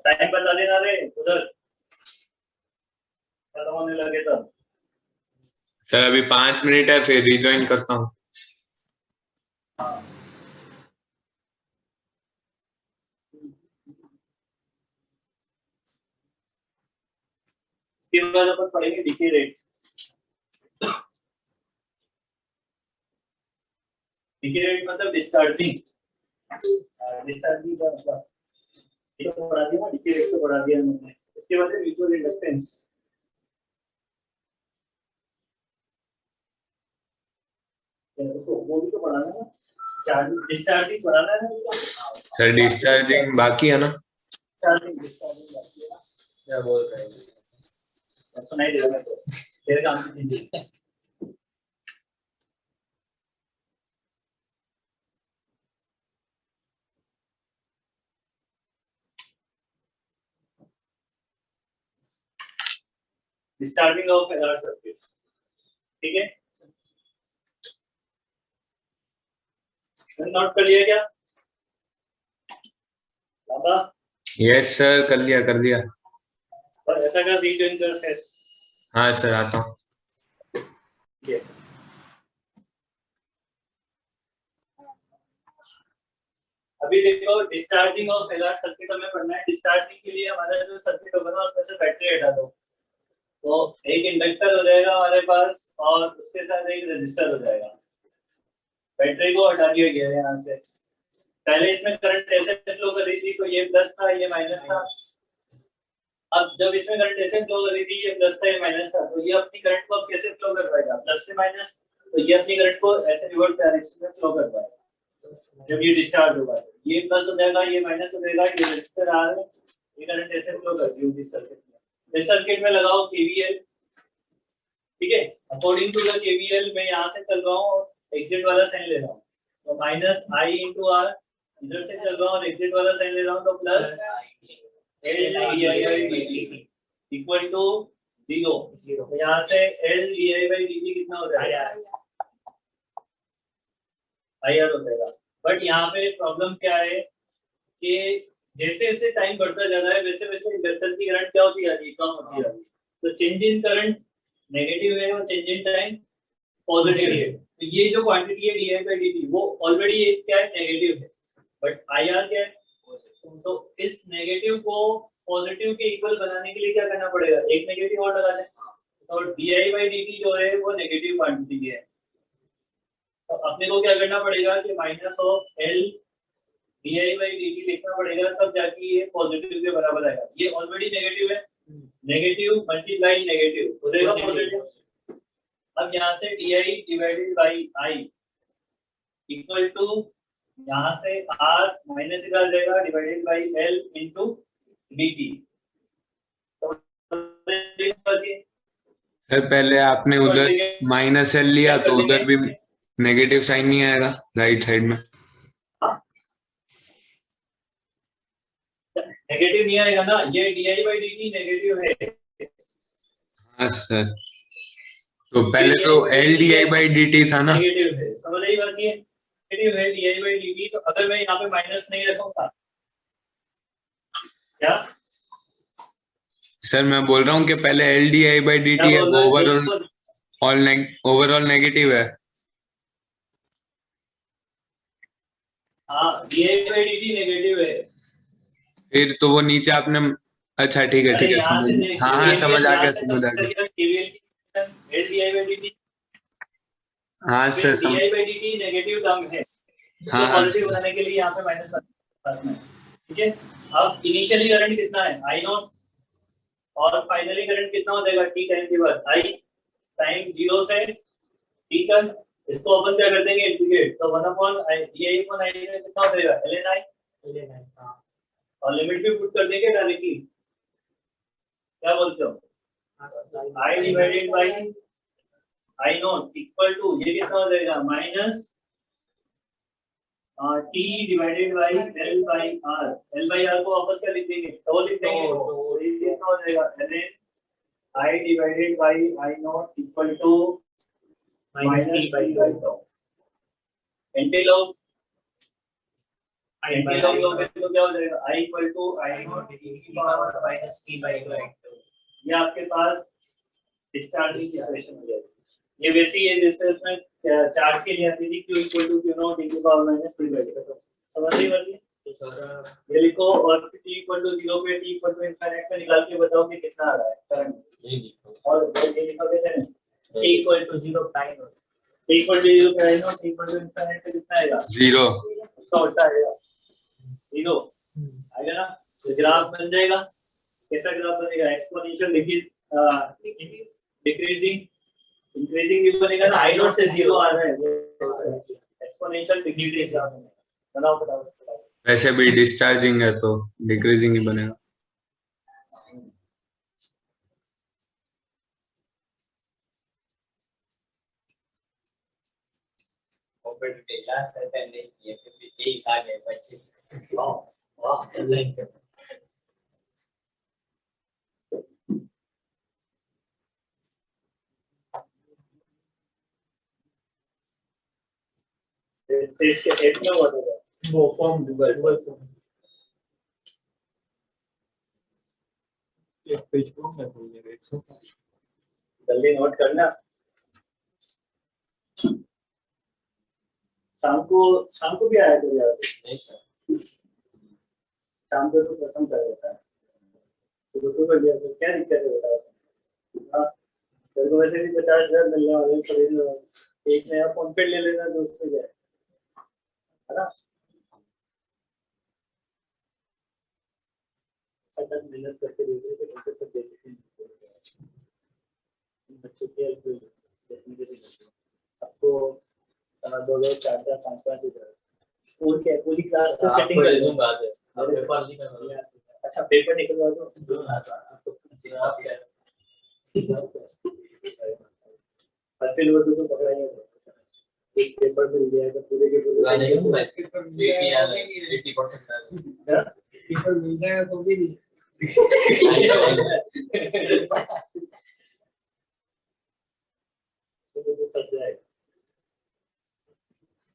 टाइम बता देना रे, उधर खत्म होने लगे तब। सर अभी 5 मिनट है, फिर रिज्वाइन करता हूँ। इसके बाद अपन पढ़ेंगे डीके रेट। डीके रेट मतलब डिस्चार्जिंग, डिस्चार्जिंग का मतलब ये तो पढ़ा दिया ना, डीके रेट तो पढ़ा दिया हमने। इसके बाद म्यूचुअल इंडक्टेंस, तो वो भी तो पढ़ाना है ना, डिस्चार्जिंग पढ़ाना है ना। सर डिस्चार्जिंग बाकी है ना? डिस्चार्जिंग बाकी है ना। क्या बोल रहे हैं? सुनाई दे रहा है तो तेरे काम की चीज है। डिस्चार्जिंग ऑफ एलआर सर्किट, ठीक है? नोट कर लिया क्या बाबा? यस सर, कर लिया कर लिया। और ऐसा का रीजन कर है। हाँ सर आता हूँ। अभी देखो डिस्चार्जिंग ऑफ एलआर सर्किट हमें पढ़ना है। डिस्चार्जिंग के लिए हमारा जो सर्किट होगा ना, उसमें से बैटरी हटा दो, तो एक इंडक्टर हो जाएगा हमारे पास, और उसके साथ एक रजिस्टर हो जाएगा। बैटरी को हटा दिया गया है यहाँ से, पहले इसमें करंट ऐसे फ्लो कर रही थी तो ये प्लस था ये माइनस था। अब जब इसमें करंट ऐसे फ्लो कर रही थी ये प्लस था ये माइनस था, तो ये अपनी करंट को अब कैसे फ्लो कर पाएगा, प्लस से माइनस, तो ये अपनी करंट को ऐसे रिवर्स डायरेक्शन में फ्लो कर पाएगा। जब ये डिस्चार्ज होगा ये प्लस हो जाएगा ये माइनस हो जाएगा, ये रजिस्टर आ रहा है, ये करंट ऐसे फ्लो करती है इस सर्किट में। इस सर्किट में लगाओ केवीएल, ठीक है, अकॉर्डिंग टू द केवीएल मैं यहाँ से चल रहा हूँ, एग्जिट वाला साइन ले रहा हूँ, तो माइनस आई इंटू आर, इधर से चल रहा हूँ और एग्जिट वाला साइन ले रहा हूँ, तो प्लस इक्वल टू 0। तो यहाँ से L D I by D T कितना हो जाएगा, आई आर हो जाएगा। बट यहाँ पे प्रॉब्लम क्या है कि जैसे जैसे टाइम बढ़ता जा रहा है वैसे वैसे इंडक्टर की करंट क्या होती जा रही है, कम होती जा रही है। तो चेंज इन करंट नेगेटिव है और चेंज इन टाइम पॉजिटिव है। तो ये जो क्वांटिटी है D I by D T वो ऑलरेडी क्या है, नेगेटिव है, बट आई आर क्या है, तो इस नेगेटिव को पॉजिटिव के इक्वल बनाने के लिए क्या करना पड़ेगा, एक नेगेटिव और लगा दें, तो D I by D T जो है वो नेगेटिव क्वांटिटी है। तो अपने को क्या करना पड़ेगा कि minus of L D I by D T लिखना पड़ेगा, तब जाके ये पॉजिटिव के बराबर आएगा। ये ऑलरेडी नेगेटिव है, नेगेटिव मल्टीप्लाई नेगेटिव हो जाएगा पॉजिटिव। अब यहाँ से D I divided by I equal to यहाँ से आर माइनस निकाल जाएगा divided by L into D T. Sir पहले आपने उधर माइनस एल लिया तो उधर भी नेगेटिव साइन नहीं आएगा राइट साइड में, नेगेटिव नहीं आएगा ना, ये D I by D T negative है। हाँ सर, तो पहले तो L D I by D T था ना, नेगेटिव है, समझ रही बात ये, नेगेटिव है D I by D T. तो अगर मैं यहाँ पे माइनस नहीं रखूंगा क्या सर मैं बोल रहा हूँ कि पहले L D I by D T है वो ओवरऑल नेगेटिव है। हाँ D I by D T negative है, फिर तो वो नीचे आपने, अच्छा ठीक है समझ, हाँ समझ आ गया समझ आ गया। L D I by D T, हाँ sir D I by D T negative term है, हाँ पॉजिटिव बनाने के लिए यहाँ पे माइनस रखना है, ठीक है। अब इनिशियली करंट कितना है आई नॉट, और फाइनली करंट कितना हो जाएगा टी टाइम के बाद, आई टाइम 0 से टी तक, इसको अपन क्या कर देंगे इंटीग्रेट, तो 1/i D I upon I कितना हो जाएगा ln i, हां, और लिमिट भी पुट कर देंगे डायरेक्टली, क्या बोलते हो, I divided by I naught equal to ये कितना हो जाएगा minus T divided by L by R. L by R को वापस क्या लिख देंगे, तो लिख देंगे, तो ये कितना हो जाएगा ln I divided by I naught equal to minus T by tau। Antilog लोगे तो क्या हो जाएगा I equal to I naught e की power minus T by tau। ये आपके पास डिस्चार्जिंग की इक्वेशन हो जाएगी। ये वैसी है जैसे उसमें चार्ज के लिए आती थी q equal to q not e की power minus T by tau, समझ रही बात ये लिखो, और t इक्वल टू 0 पे t इक्वल टू इनफिनिट पे निकाल के बताओ कि कितना आ रहा है करंट, और ये लिखोगे ना t equal to 0 time, t equal to 0 पे I naught t equal to infinite पे कितना आएगा 0, उसका उल्टा आएगा 0 आएगा ना। तो ग्राफ बन जाएगा, कैसा ग्राफ बनेगा, एक्सपोनेंशियल डिक्रीजिंग इंक्रीजिंग भी बनेगा ना, आई नॉट से 0 आ रहा है, एक्सपोनेंशियल डिक्रीजिंग बनाओ बताओ। वैसे भी डिस्चार्जिंग है तो डिक्रीजिंग ही बनेगा। लास्ट अटेंड नहीं किए, फिर भी 23 आ गए 25। वाह वाह, टेस्ट के एट में होगा वो फॉर्म डुअल फॉर्म एक पेज को मैं भूल गया, जल्दी नोट करना। शाम को भी आया तो यार नहीं सर, शाम को तो पसंद कर देता है, तो बढ़िया, तो क्या दिक्कत है बताओ। हाँ तेरे को वैसे भी 50,000 मिलने वाले, तो एक नया फोन पे ले लेना दोस्त से, है ना। सतत मेहनत करके देख रहे थे, उनसे सब देते थे बच्चों की हेल्प जैसे जैसे सबको 2 4 4 5 5 स्कूल के पूरी क्लास से सेटिंग कर दूं बात है। अब पेपर निकलवा, अच्छा पेपर निकलवा दो और फिर वो तो पकड़ा ही एक पेपर मिल गया तो पूरे के पूरे पेपर मिल गया 80% पेपर मिल गया तो भी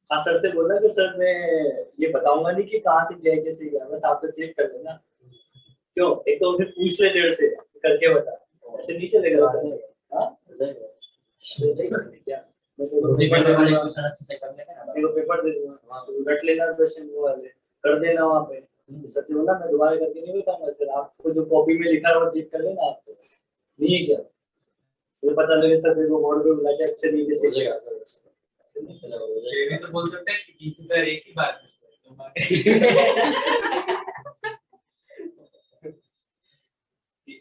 हाँ सर से बोला कि सर मैं ये बताऊंगा नहीं कि कहाँ से गया कैसे गया, बस आप तो चेक कर लेना। क्यों, एक तो फिर पूछ ले देर से करके बता, ऐसे नहीं चलेगा। हाँ क्या पेपर दे दूंगा, रट लेना क्वेश्चन वो वाले कर देना वहाँ पे। सच बोला मैं दोबारा करके नहीं बताऊंगा सर, आपको जो कॉपी में लिखा है वो चेक कर लेना। आपको नहीं है क्या, मुझे पता लगे सर देखो बोर्ड पे बुला के अच्छे तरीके से ये भी तो बोल सकते हैं कि किसी सर एक ही बात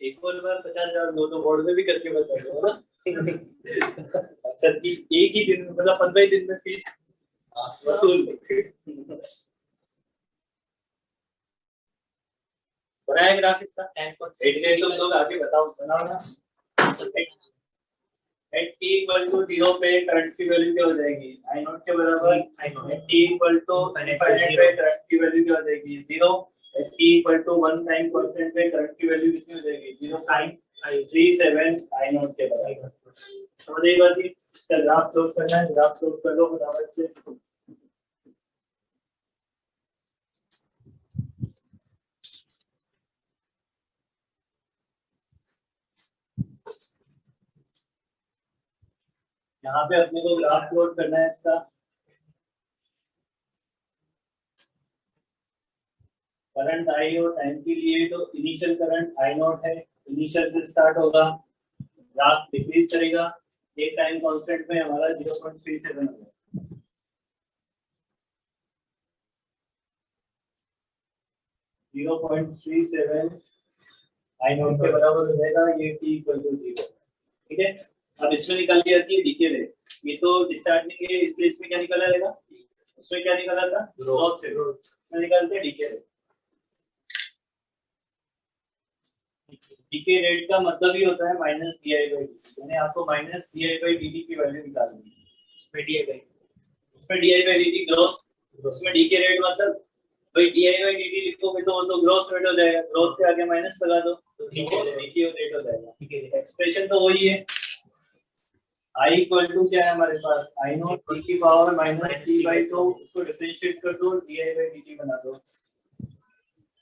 एक और बार 50,000 दो बोर्ड में भी करके बता दो ना सर की एक ही दिन मतलब 15 दिन में फीस वसूल। बनाया ग्राफ इसका 10.8 तुम लोग आगे बताओ बनाओ ना। एट t इक्वल टू 0 पे करंट की वैल्यू क्या हो जाएगी, आई नॉट के बराबर। एट t इक्वल टू 500 पे करंट की वैल्यू क्या हो जाएगी 0। At t equal to 1 time constant पे करंट की वैल्यू कितनी हो जाएगी 0.37 आई नॉट के बराबर। समझ गई बात। इसका ग्राफ प्लॉट करना है, ग्राफ प्लॉट कर लो फटाफट से। यहाँ पे अपने को ग्राफ प्लॉट करना है इसका। करंट आई और टाइम के लिए तो इनिशियल करंट आई नॉट है, इनिशियल से स्टार्ट होगा, ग्राफ डिक्रीज करेगा, एक टाइम कांस्टेंट में हमारा 0.37 होगा। 0.37 आई नॉट के बराबर हो जाएगा, ये t इक्वल टू 0। ठीक है, अब इसमें निकाल लिया थी डीके रेट, ये तो स्टार्टिंग है इसलिए इसमें क्या निकला रहेगा, उसमें क्या निकला था ग्रोथ से, इसमें निकालते हैं डीके रेट। डीके रेट का मतलब ही होता है minus D I by D, यानी आपको minus D I by D की वैल्यू निकालनी है। उसमें D I by D growth, उसमें डीके रेट मतलब भाई डी आई बाई डी लिखोगे तो वो तो ग्रोथ रेट हो जाएगा, ग्रोथ के आगे माइनस लगा दो तो डीके रेट हो जाएगा। एक्सप्रेशन तो वही है, आई इक्वल टू क्या है हमारे पास आई नॉट टी की पावर माइनस टी बाई, तो उसको डिफरेंशिएट कर दो D I by D T बना दो,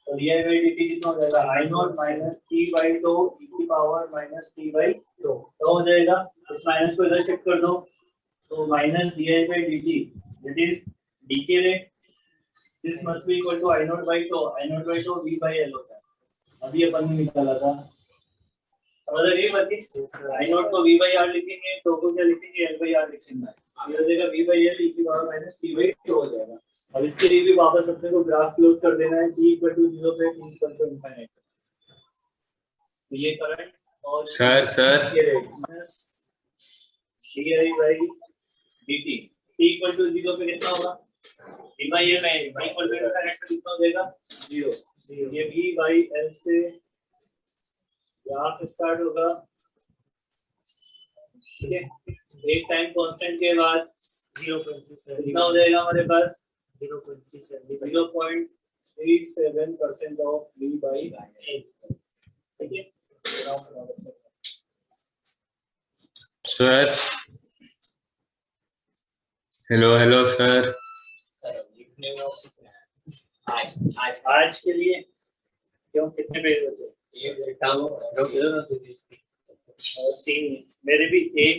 तो D I by D T कितना हो जाएगा आई नॉट माइनस टी बाई तो ई की power minus T by tau हो जाएगा। इस माइनस को इधर शिफ्ट कर दो तो minus D I by D T that is decay rate, this must be equal to I not by tau I not by tau V by L होता है। अभी अपन ने निकाला था, समझ रही बात। आई नॉट को वी बाई आर लिखेंगे तो को क्या लिखेंगे एल बाई आर लिखेंगे, ये हो जाएगा वी बाई एल ई की power minus T by two हो जाएगा। अब इसके लिए भी वापस अपने को ग्राफ प्लॉट कर देना है, t इक्वल टू 0 पे t इक्वल टू इनफाइनाइट। तो ये करंट और सर ये minus D I by D T, t equal to 0 पे कितना होगा डी बाई एल है, y इक्वल टू इनफाइनाइट पे कितना हो जाएगा 0। ये v बाई एल से ग्राफ स्टार्ट होगा। ठीक है, एक टाइम कांस्टेंट के बाद 0.37 हो जाएगा हमारे पास 0.37% ऑफ v बाई एल। ठीक है सर, हेलो सर। आज के लिए क्यों कितने पेज बचे? तीन, मेरे भी 1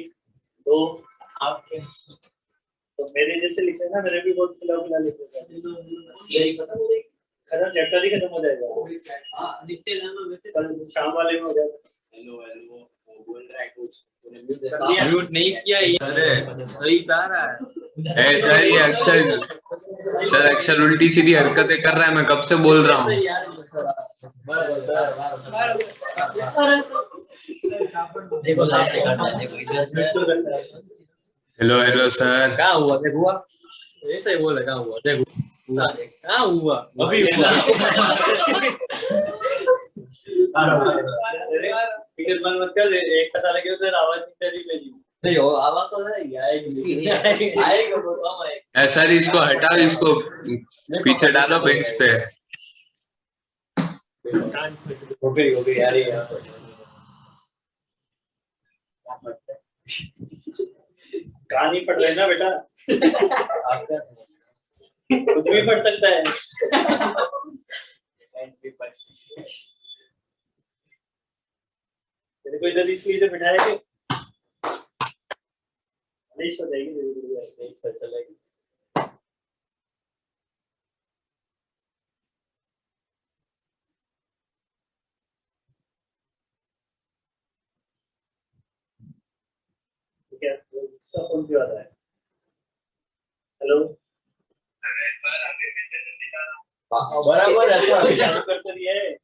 2 आपके, तो मेरे जैसे लिखे ना मेरे भी बहुत खिला लिखे खत्म, चैप्टर ही खत्म हो जाएगा। कल शाम वाले में हो जाएगा। बोल रहा है कुछ म्यूट नहीं किया, अरे सही जा रहा है। सर ये अक्षर उल्टी सीधी हरकतें कर रहा है, मैं कब से बोल रहा हूँ। देखो लाइट से करना है, देखो इधर से। Hello hello sir. क्या हुआ? देखो हुआ ऐसे ही बोले क्या हुआ? देखो हुआ, देख क्या हुआ अभी हुआ। फिकर बंद मत कर, एक पता लगे उधर आवाज नहीं तेरी मेरी। नहीं हो आवाज तो है आएगी आएगा वो कम आएगा। सर इसको हटाओ, इसको पीछे डालो बेंच पे। हो गई यार ये कहानी पढ़ रहे ना बेटा, कुछ भी पढ़ सकता है। तेरे को इधर इसलिए तो बिठाया कि हो जाएगी धीरे-धीरे ऐसे चलेगी। ठीक है, दूसरा फोन क्यों आ रहा है? हेलो, बराबर है तो चालू करते रहिए।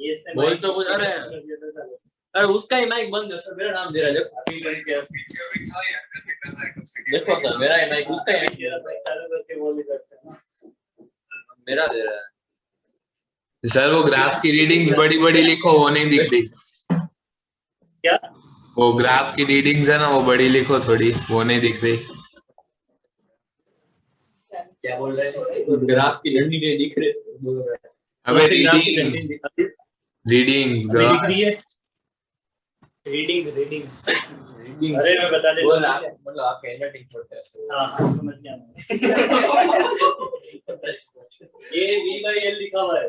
ये इसने बोल तो कुछ रहे हैं। अरे उसका ही माइक बंद है सर, मेरा नाम दे रहा है देखो। अभी बंद किया। देखो सर मेरा ही माइक उसका ही मेरा माइक चालू करके वो भी कर सकते हैं ना। मेरा दे रहा है। सर वो ग्राफ की रीडिंग्स बड़ी बड़ी लिखो, वो नहीं दिख रही। क्या? वो ग्राफ की रीडिंग्स है ना, वो बड़ी लिखो थोड़ी, वो नहीं दिख रही। क्या बोल रहे हैं? ग्राफ की डंडी नहीं दिख रही बोल रहा है। अबे रीडिंग्स रीडिंग्स अभी दिख रही है। रीडिंग्स अरे मैं बता देता बोल हूँ। आप मतलब आप हैंडराइटिंग पढ़ते हैं। हाँ हाँ समझ गया मैं। ये V/L लिखा हुआ है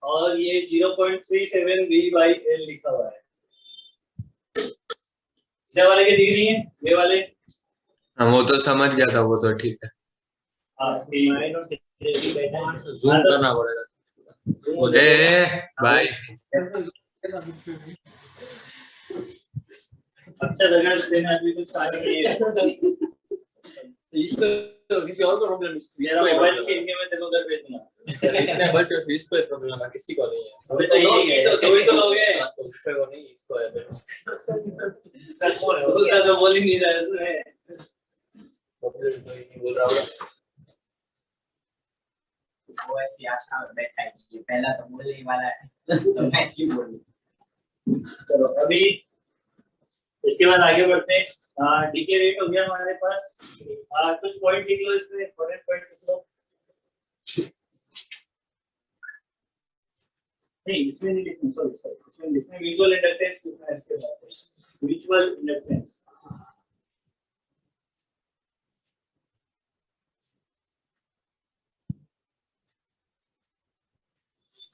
और ये 0.37 V/L लिखा हुआ है। ये वाले के दिख रही है, ये वाले। हाँ वो तो समझ गया था, वो तो ठीक है। हाँ जूम करना पड़ेगा। ए भाई अच्छा लगा देना, अभी तो चालू नहीं है। इसको किसी और को प्रॉब्लम मेरा मोबाइल छीन के मैं तेरे को घर भेज दूंगा। इतने बच्चों से इसको प्रॉब्लम है, किसी को नहीं है। अबे तो यही है, तो ही तो लोगे। तो दूसरे को नहीं, इसको है। इसका कौन है? उसका तो बोल ही नहीं रहा है उसमें। बोल रहा हूँ वो ऐसी आशा में बैठा है कि ये पहला तो बोलने ही वाला है, तो मैं क्यों बोलूं। चलो अभी इसके बाद आगे बढ़ते हैं। डीके रेट हो गया हमारे पास। कुछ पॉइंट लिख लो, इसमें इंपॉर्टेंट पॉइंट लिख लो। नहीं इसमें नहीं लिखना, सॉरी सॉरी, इसमें लिखना म्यूचुअल इंडक्टेंस लिखना है। इसके बाद म्यूचुअल इंडक्टेंस।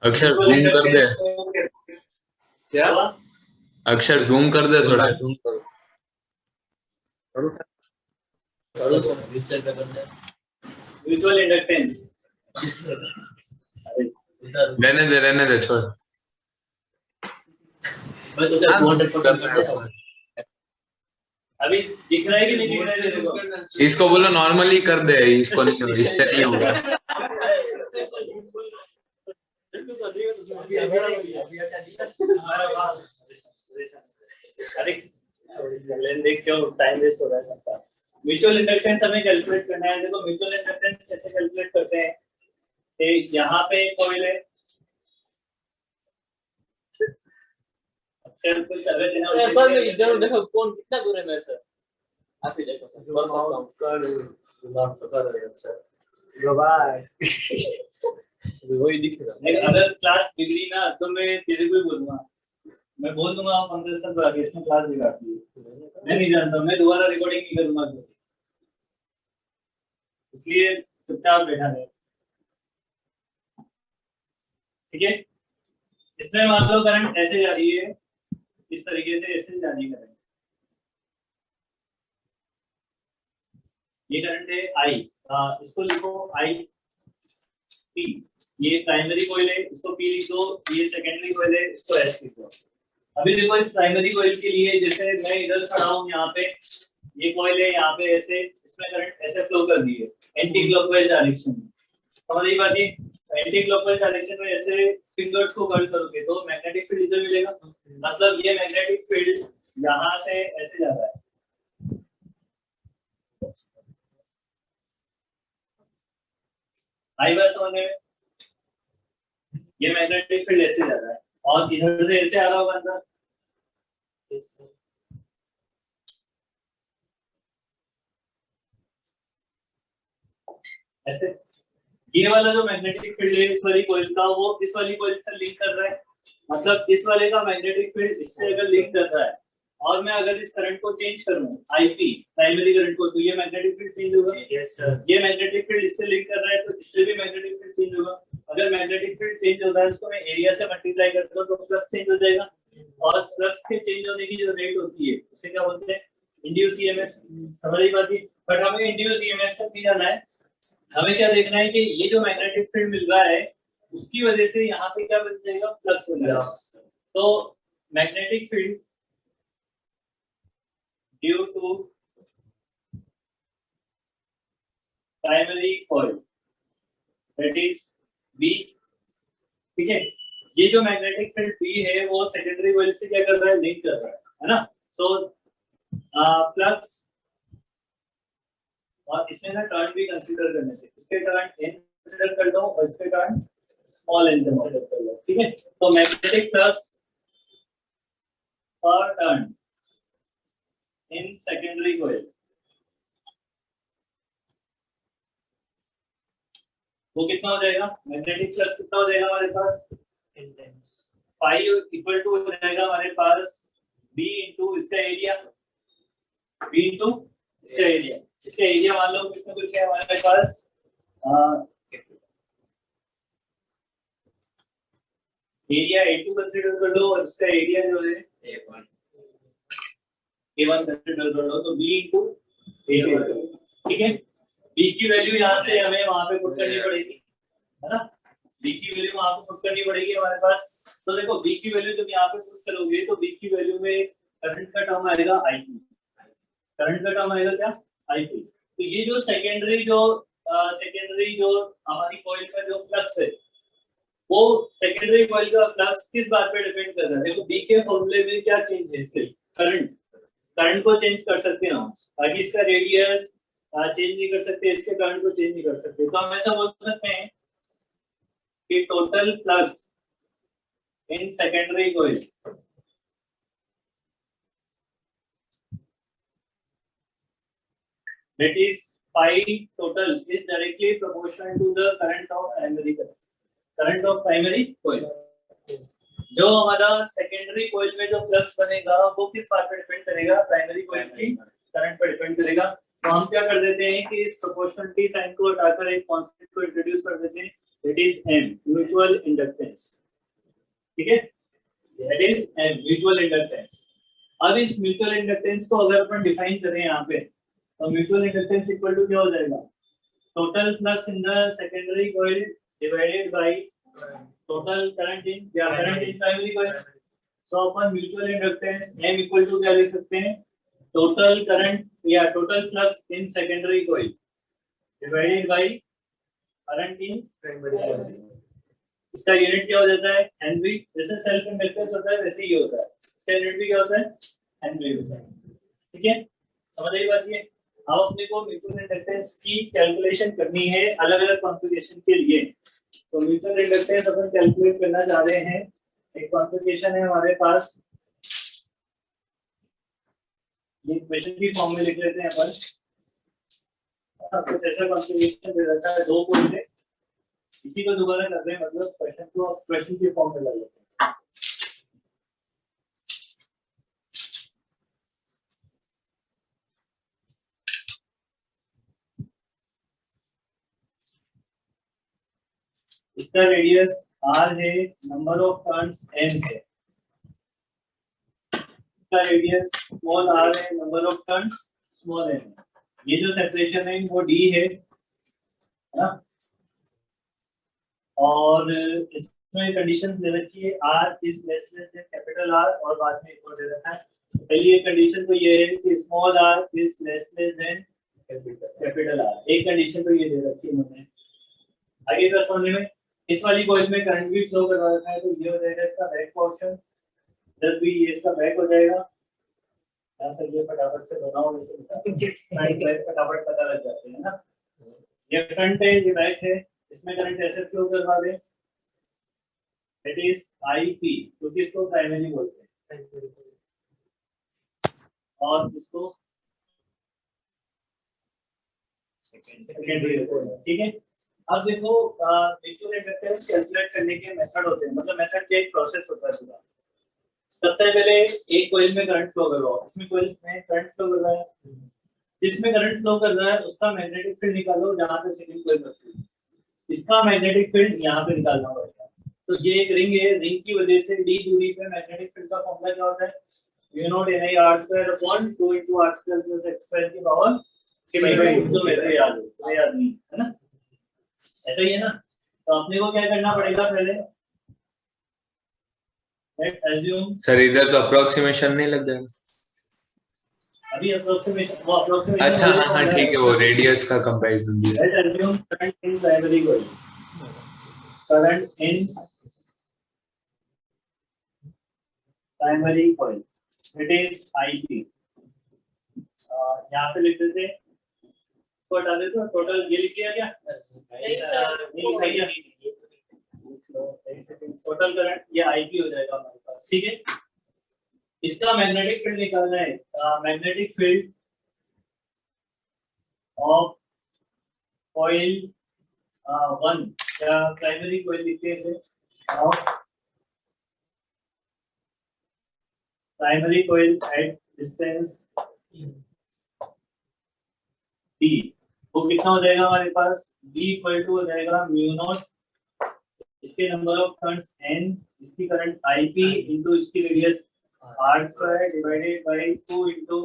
अक्षर जूम कर दे, क्या? अक्षर जूम कर दे थोड़ा। जूम करो करो म्यूचुअल पे करना है। म्यूचुअल इंडक्टेंस रहने दे छोड़। मैं तो 200% कर देता हूं। अभी दिख रहा है कि नहीं दिख रहा है तेरे को? इसको बोलो नॉर्मली कर दे, इसको नहीं, इससे नहीं होगा। अरे देख क्यों टाइम वेस्ट हो रहा है सबका। म्यूचुअल इंडक्टेंस हमें कैलकुलेट करना है। देखो म्यूचुअल इंडक्टेंस कैसे कैलकुलेट करते हैं? यहाँ पे कॉइल है, अक्षर कुछ अलग है ना। सर मैं इधर देखो कौन कितना दूर है मेरे से, आप ही देखो सर। वही दिखेगा। अगर क्लास बिगड़ी ना तो मैं तेरे को ही बोलूंगा, मैं बोल दूंगा 15 साल आगे इसने क्लास बिगाड़ दी। मैं नहीं जानता, मैं दोबारा रिकॉर्डिंग नहीं करूंगा, इसलिए चुपचाप बैठा रहे। ठीक है, इसमें मान लो करंट ऐसे जा रही है, इस तरीके से ऐसे जा रही है करंट। ये करंट है आई, इसको लिखो आई पी। ये प्राइमरी कॉइल है, इसको पी लिख दो। ये सेकेंडरी कॉइल है, इसको एस लिख दो। अभी देखो इस प्राइमरी कॉइल के लिए जैसे मैं इधर खड़ा हूँ यहाँ पे, ये कॉइल है यहाँ पे ऐसे, इसमें करंट ऐसे फ्लो कर दी है एंटी क्लॉकवाइज डायरेक्शन में। समझ रही बात? ये एंटी क्लॉकवाइज डायरेक्शन में ऐसे फिंगर्स को कर्ल करोगे तो मैग्नेटिक फील्ड इधर मिलेगा, मतलब ये मैग्नेटिक फील्ड यहाँ से ऐसे जा रहा है। आई बात समझ में? ये मैग्नेटिक फील्ड ऐसे जा रहा है और इधर से ऐसे आ रहा होगा अंदर, ऐसे। ये वाला जो मैग्नेटिक फील्ड है इस वाली कॉइल का, वो इस वाली कॉइल से लिंक कर रहा है, मतलब इस वाले का मैग्नेटिक फील्ड इससे अगर लिंक कर रहा है और मैं अगर इस करंट को चेंज करूं आईपी प्राइमरी करंट को, तो ये मैग्नेटिक फील्ड चेंज होगा। Yes sir. ये मैग्नेटिक फील्ड इससे लिंक कर रहा है तो इससे भी मैग्नेटिक फील्ड चेंज होगा। अगर मैग्नेटिक फील्ड चेंज होता है उसको मैं एरिया से मल्टीप्लाई करता हूं तो फ्लक्स चेंज हो जाएगा, और फ्लक्स के चेंज होने की जो रेट होती है उसे क्या बोलते हैं? Induce EMF. समझ रही बात? बट हमें इंड्यूस ईएमएफ तक नहीं जाना है, हमें क्या देखना है कि ये जो मैग्नेटिक फील्ड मिल रहा है उसकी वजह से यहाँ पे क्या बन जाएगा? फ्लक्स बन जाएगा। तो magnetic field due to primary coil that is B, ठीक है। ये जो मैग्नेटिक फील्ड बी है वो सेकेंडरी कॉइल से क्या कर रहा है? लिंक कर रहा है ना। सो फ्लक्स, और इसमें ना करंट भी कंसीडर करने से, इसके करंट एन कंसीडर करता हूं और इसके करंट स्मॉल एन कंसीडर कर लो, ठीक है। तो मैग्नेटिक फ्लक्स पर टर्न इन सेकेंडरी कॉइल वो कितना हो जाएगा? मैग्नेटिक फ्लक्स कितना हो जाएगा हमारे पास? 5 इक्वल टू हो जाएगा हमारे पास B इंटू इसका एरिया, B इंटू इसका एरिया। इसका एरिया मान लो कितना कुछ है हमारे पास, एरिया A2 कंसीडर कर लो और इसका एरिया जो है A1 कंसीडर कर लो, तो B इंटू A2, ठीक है। B की वैल्यू यहाँ से हमें वहां पे पुट करनी पड़ेगी, है ना। B की वैल्यू वहां पे पुट करनी पड़ेगी हमारे पास। तो देखो B की वैल्यू जब यहाँ पे पुट करोगे तो B की वैल्यू में करंट का टर्म आएगा IP, करंट का टर्म आएगा क्या? IP। तो ये जो सेकेंडरी जो हमारी कॉइल का जो फ्लक्स है वो सेकेंडरी कॉइल का फ्लक्स किस बात पे डिपेंड कर रहा है? देखो B के फॉर्मूले में क्या चेंज है? सिर्फ करंट को चेंज कर सकते हैं हम, बाकी इसका रेडियस चेंज नहीं कर सकते, इसके करंट को चेंज नहीं कर सकते। तो हम ऐसा बोल सकते हैं कि total flux in secondary coil that is phi total is directly proportional to the current of primary coil। जो हमारा सेकेंडरी कॉइल में जो फ्लक्स बनेगा वो किस बात पे डिपेंड करेगा? प्राइमरी कॉइल की करंट पर डिपेंड करेगा। तो हम क्या कर देते हैं कि इस प्रोपोर्शनलिटी साइन को हटाकर एक कांस्टेंट को इंट्रोड्यूस कर देते हैं, that is M, mutual inductance, ठीक है। That is M, mutual inductance. अब इस म्यूचुअल इंडक्टेंस को अगर अपन डिफाइन करें यहाँ पे, तो म्यूचुअल इंडक्टेंस इक्वल टू क्या हो जाएगा? Total flux in the secondary coil divided by total current in primary coil. So अपन mutual inductance M equal to क्या लिख सकते हैं? टोटल करंट या total flux in secondary coil divided by current in primary coil. इसका यूनिट क्या हो जाता है? हेनरी। जैसे सेल्फ इंडक्टेंस होता है वैसे ही होता है, इसका यूनिट भी क्या होता है? हेनरी होता है, ठीक है। समझ आई बात? ये अब अपने को म्यूचुअल इंडक्टेंस की कैलकुलेशन करनी है अलग अलग कॉन्फ़िगरेशन के लिए। तो म्यूचुअल इंडक्टेंस अपन कैलकुलेट करना चाह रहे हैं। एक कॉन्फ़िगरेशन है हमारे पास, ये इक्वेशन की फॉर्म में लिख लेते हैं अपन। कुछ ऐसा कॉन्फ़िगरेशन दे रखा है, दो कॉइल है, इसी को दोबारा कर रहे हैं, मतलब क्वेश्चन को क्वेश्चन की फॉर्म में ला लेते हैं। इसका रेडियस R है, नंबर ऑफ टर्न्स N है। इसका रेडियस स्मॉल r है, number of turns small n। ये जो सेपरेशन है वो d है ना। और इसमें कंडीशंस दे रखी है, r is less than capital R, और बाद में एक और दे रखा है पहली एक कंडीशन तो ये है कि small R is less than capital R. एक कंडीशन तो ये दे रखी है उन्होंने। आगे का समझने में, इस वाली कॉइल में करंट भी फ्लो करवा रखा है, तो ये हो जाएगा इसका बैक पोर्शन। जब भी ये इसका बैक हो जाएगा, यहाँ से ये फटाफट से बनाओ, वैसे फ्रंट बैक फटाफट पता लग जाते हैं ना। ये फ्रंट है, ये बैक है, इसमें करंट ऐसे फ्लो करवा दे, इट इज आईपी, क्योंकि इसको प्राइमरी बोलते हैं, और इसको सेकेंडरी बोलते हैं। ठीक है, अब देखो म्यूचुअल इंडक्टेंस कैलकुलेट करने के मेथड होते हैं, मतलब मेथड का एक प्रोसेस होता है पूरा। सबसे पहले एक कॉइल में करंट फ्लो करवाओ, इसमें कॉइल में करंट फ्लो कर रहा है, जिसमें करंट फ्लो कर रहा है उसका मैग्नेटिक फील्ड निकालो, जहां पे सेकंड कॉइल रखी है इसका मैग्नेटिक फील्ड यहाँ पे निकालना पड़ेगा। तो ये एक रिंग है, रिंग की वजह से d दूरी पे मैग्नेटिक फील्ड का फॉर्मूला क्या होता है, u0 ni r² upon 2 * r² + x² की पावर 3/2। तो मेरे को याद है, तो याद नहीं है ना, ऐसा ही है ना। तो अपने को क्या करना पड़ेगा पहले, लेट अज्यूम सर इधर तो अप्रोक्सीमेशन नहीं लग जाएगा? अभी अप्रोक्सीमेशन, वो अप्रोक्सीमेशन अच्छा हाँ ठीक है, वो रेडियस का कंपैरिजन दिया। Late assume current in primary coil, current in primary coil it is IP। यहाँ पे लिख देते, इसको हटा देते हो, टोटल ये लिख दिया क्या? नहीं सर, नहीं लिखा गया, टोटल करंट ये IP हो जाएगा हमारे पास। ठीक है, इसका मैग्नेटिक फील्ड निकालना है, मैग्नेटिक फील्ड ऑफ कॉइल 1 या प्राइमरी कॉइल लिखते हैं इसे, of primary coil at distance D, वो कितना हो जाएगा हमारे पास, B इक्वल टू हो जाएगा μ0, इसके नंबर ऑफ टर्न्स n, इसकी करंट IP इनटू इसकी radius r² divided bye 2 into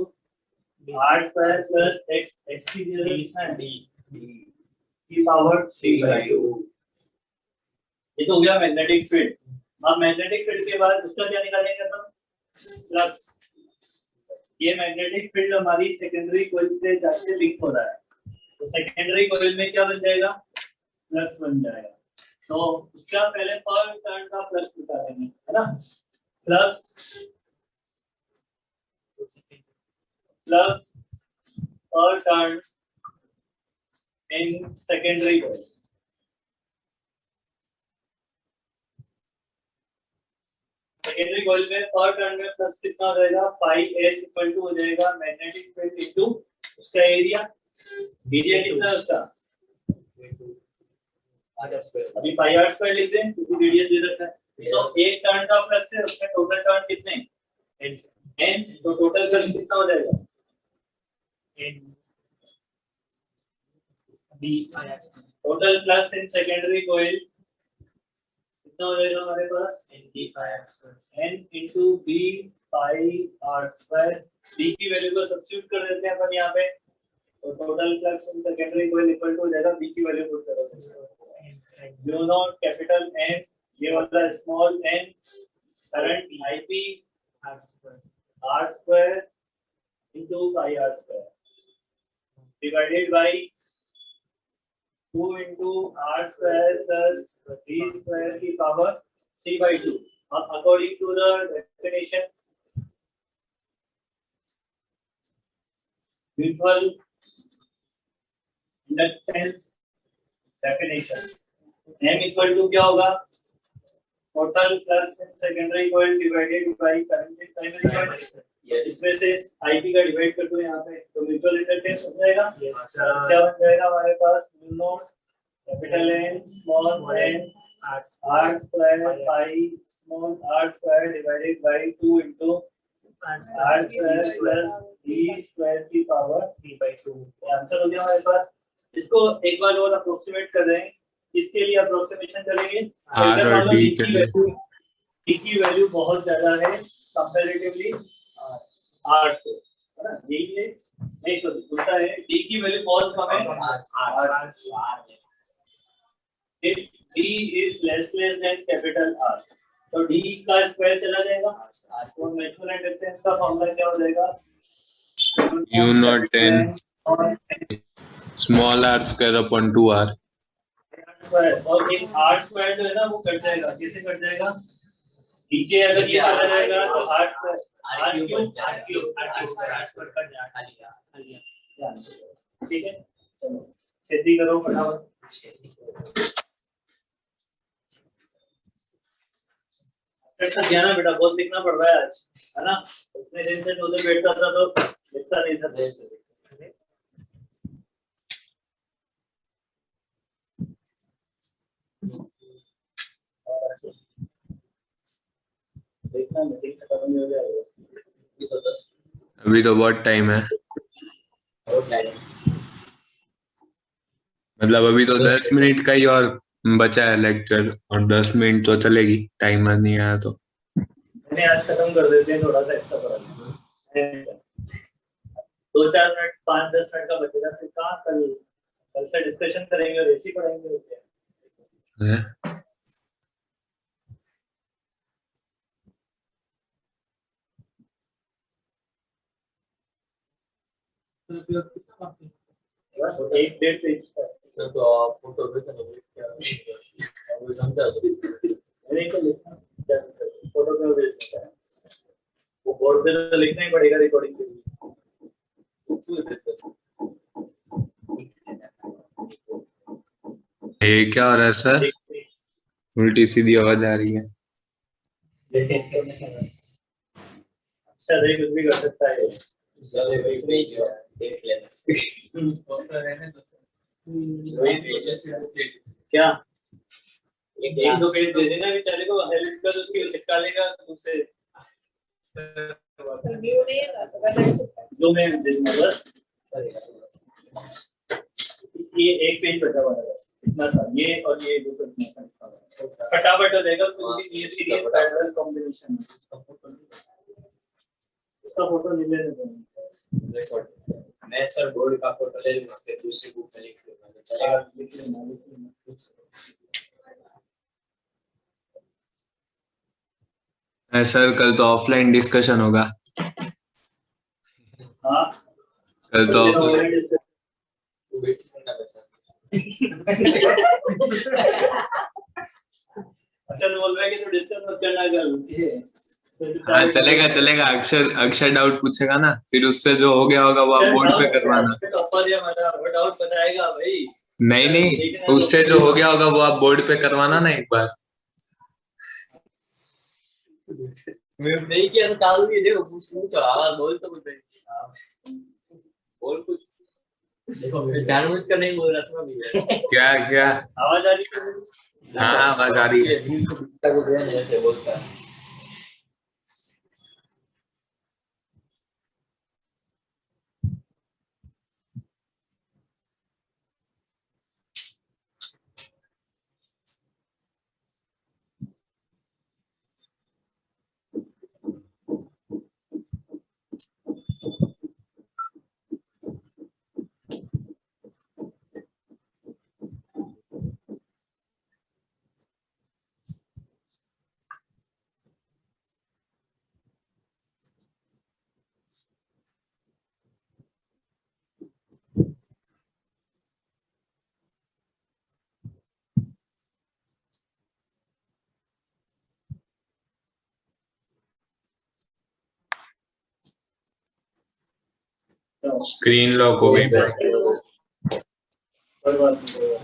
r² plus x की जगह कितना है d की पावर 3/2। ये तो हो गया मैग्नेटिक फील्ड। अब मैग्नेटिक फील्ड के बाद उसका क्या निकालेंगे अपन, फ्लक्स। ये मैग्नेटिक फील्ड हमारी सेकेंडरी कॉइल से जाके लिंक हो रहा है, तो सेकेंडरी कॉइल में क्या बन जाएगा, फ्लक्स बन जाएगा। तो उसका पहले पर टर्न का फ्लक्स निकालेंगे, है ना। फ्लक्स पर turn in secondary coil, secondary coil में पर टर्न में फ्लक्स कितना हो जाएगा, πs इक्वल टू हो जाएगा मैग्नेटिक फील्ड इनटू उसका एरिया। एरिया कितना है उसका, अभी πr² लिखते हैं क्योंकि रेडियस दे रखा है। तो एक टर्न का फ्लक्स है, उसमें टोटल टर्न कितने, n, तो टोटल फ्लक्स कितना हो जाएगा, total flux in secondary coil कितना हो जाएगा हमारे पास, n into b πr²। b की वैल्यू को सब्स्टिट्यूट कर देते हैं अपन यहाँ पे, तो total flux in secondary coil equal to हो जाएगा, b की वैल्यू पुट करोगे μ0 कैपिटल N, ये वाला small n, current IP r² into πr² डिवाइडेड bye 2 into r² plus d² की पावर 3/2। अब according to the definition, mutual inductance definition, M equal to क्या होगा, total flux in secondary coil divided by current in primary coil. इसमें से IP का डिवाइड कर दो यहाँ पे, तो म्यूचुअल इंडक्टेंस हो जाएगा। क्या बन जाएगा हमारे पास, μ0 capital N small n r² pi small r² divided bye 2 into r² plus d² की पावर 3/2। आंसर हो गया हमारे पास। इसको एक बार और अप्रोक्सीमेट कर रहे हैं, इसके लिए अप्रोक्सीमेशन करेंगे। R और D के लिए D की वैल्यू बहुत ज्यादा है कंपैरेटिवली R से, है ना, यही है, नहीं सॉरी उल्टा है, D की वैल्यू बहुत कम है R। If D is less than capital R, तो d का स्क्वायर चला जाएगा, तो म्यूचुअल इंडक्टेंस का फॉर्मूला क्या हो जाएगा, U naught 10 small r square upon 2r। और एक r स्क्वायर जो है ना वो कट जाएगा, कैसे कट जाएगा, नीचे अगर ये चला जाएगा तो r क्यूब कट जाएगा, ठीक है। चलो खेती करो फटाफट। ध्यान बेटा, बहुत लिखना पड़ रहा है आज, है ना। उतने दिन से उधर बैठता था तो लिखता नहीं था। देखना मीटिंग खत्म नहीं हो जाएगा, अभी तो बहुत टाइम है, मतलब अभी तो 10 मिनट का ही और बचा है लेक्चर, और 10 मिनट तो चलेगी, टाइमर नहीं आया तो। नहीं आज खत्म कर देते हैं, थोड़ा सा एक्स्ट्रा पढ़ा, 2-4 मिनट 5-10 मिनट का बचेगा, फिर कहाँ कल से डिस्कशन करेंगे और ऐसी पढ़ेंगे। बस एक डेट पेज तो आप फोटो भेजना क्या समझा नहीं तो लिखना क्या फोटो क्यों भेजना है, वो बोर्ड पे तो लिखना ही पड़ेगा रिकॉर्डिंग के लिए। ये क्या हो रहा है सर, उल्टी सीधी आवाज आ रही है। अच्छा देख कुछ भी कर सकता है, देख लेना क्या एक दो पेज दे देना बेचारे को, हेल्प कर उसकी चिपका लेगा दूसरे व्यू नहीं है ना तो वैसा दो में दे दूंगा बस। ये एक पेज बचा हुआ है बस, इतना सा, ये और ये दो पेज फटाफट हो जाएगा, क्योंकि ये सीरीज पैरेलल कॉम्बिनेशन है। उसका फोटो ले लेना, मैं सर बोर्ड का फोटो ले लूंगा, फिर दूसरी बुक में लिख लूंगा, चलेगा। लिख लेना। सर कल तो ऑफलाइन डिस्कशन होगा। हाँ कल तो अच्छा बोल रहा है कि तो डिस्कस मत करना कल। हाँ चलेगा चलेगा, अक्षर डाउट पूछेगा ना, फिर उससे जो हो गया होगा वो आप बोर्ड पे करवाना। डाउट बताएगा भाई, नहीं नहीं, उससे जो हो गया होगा वो आप बोर्ड पे करवाना ना एक बार। मैं नहीं किया तो चालू ही देखो, पूछ आवाज बोल तो कुछ बोल कुछ, देखो जानबूझ कर नहीं बोल रहा था। क्या क्या आवाज आ रही है? हाँ आवाज आ रही है। ऐसे बोलता है। स्क्रीन लॉक हो गई भाई।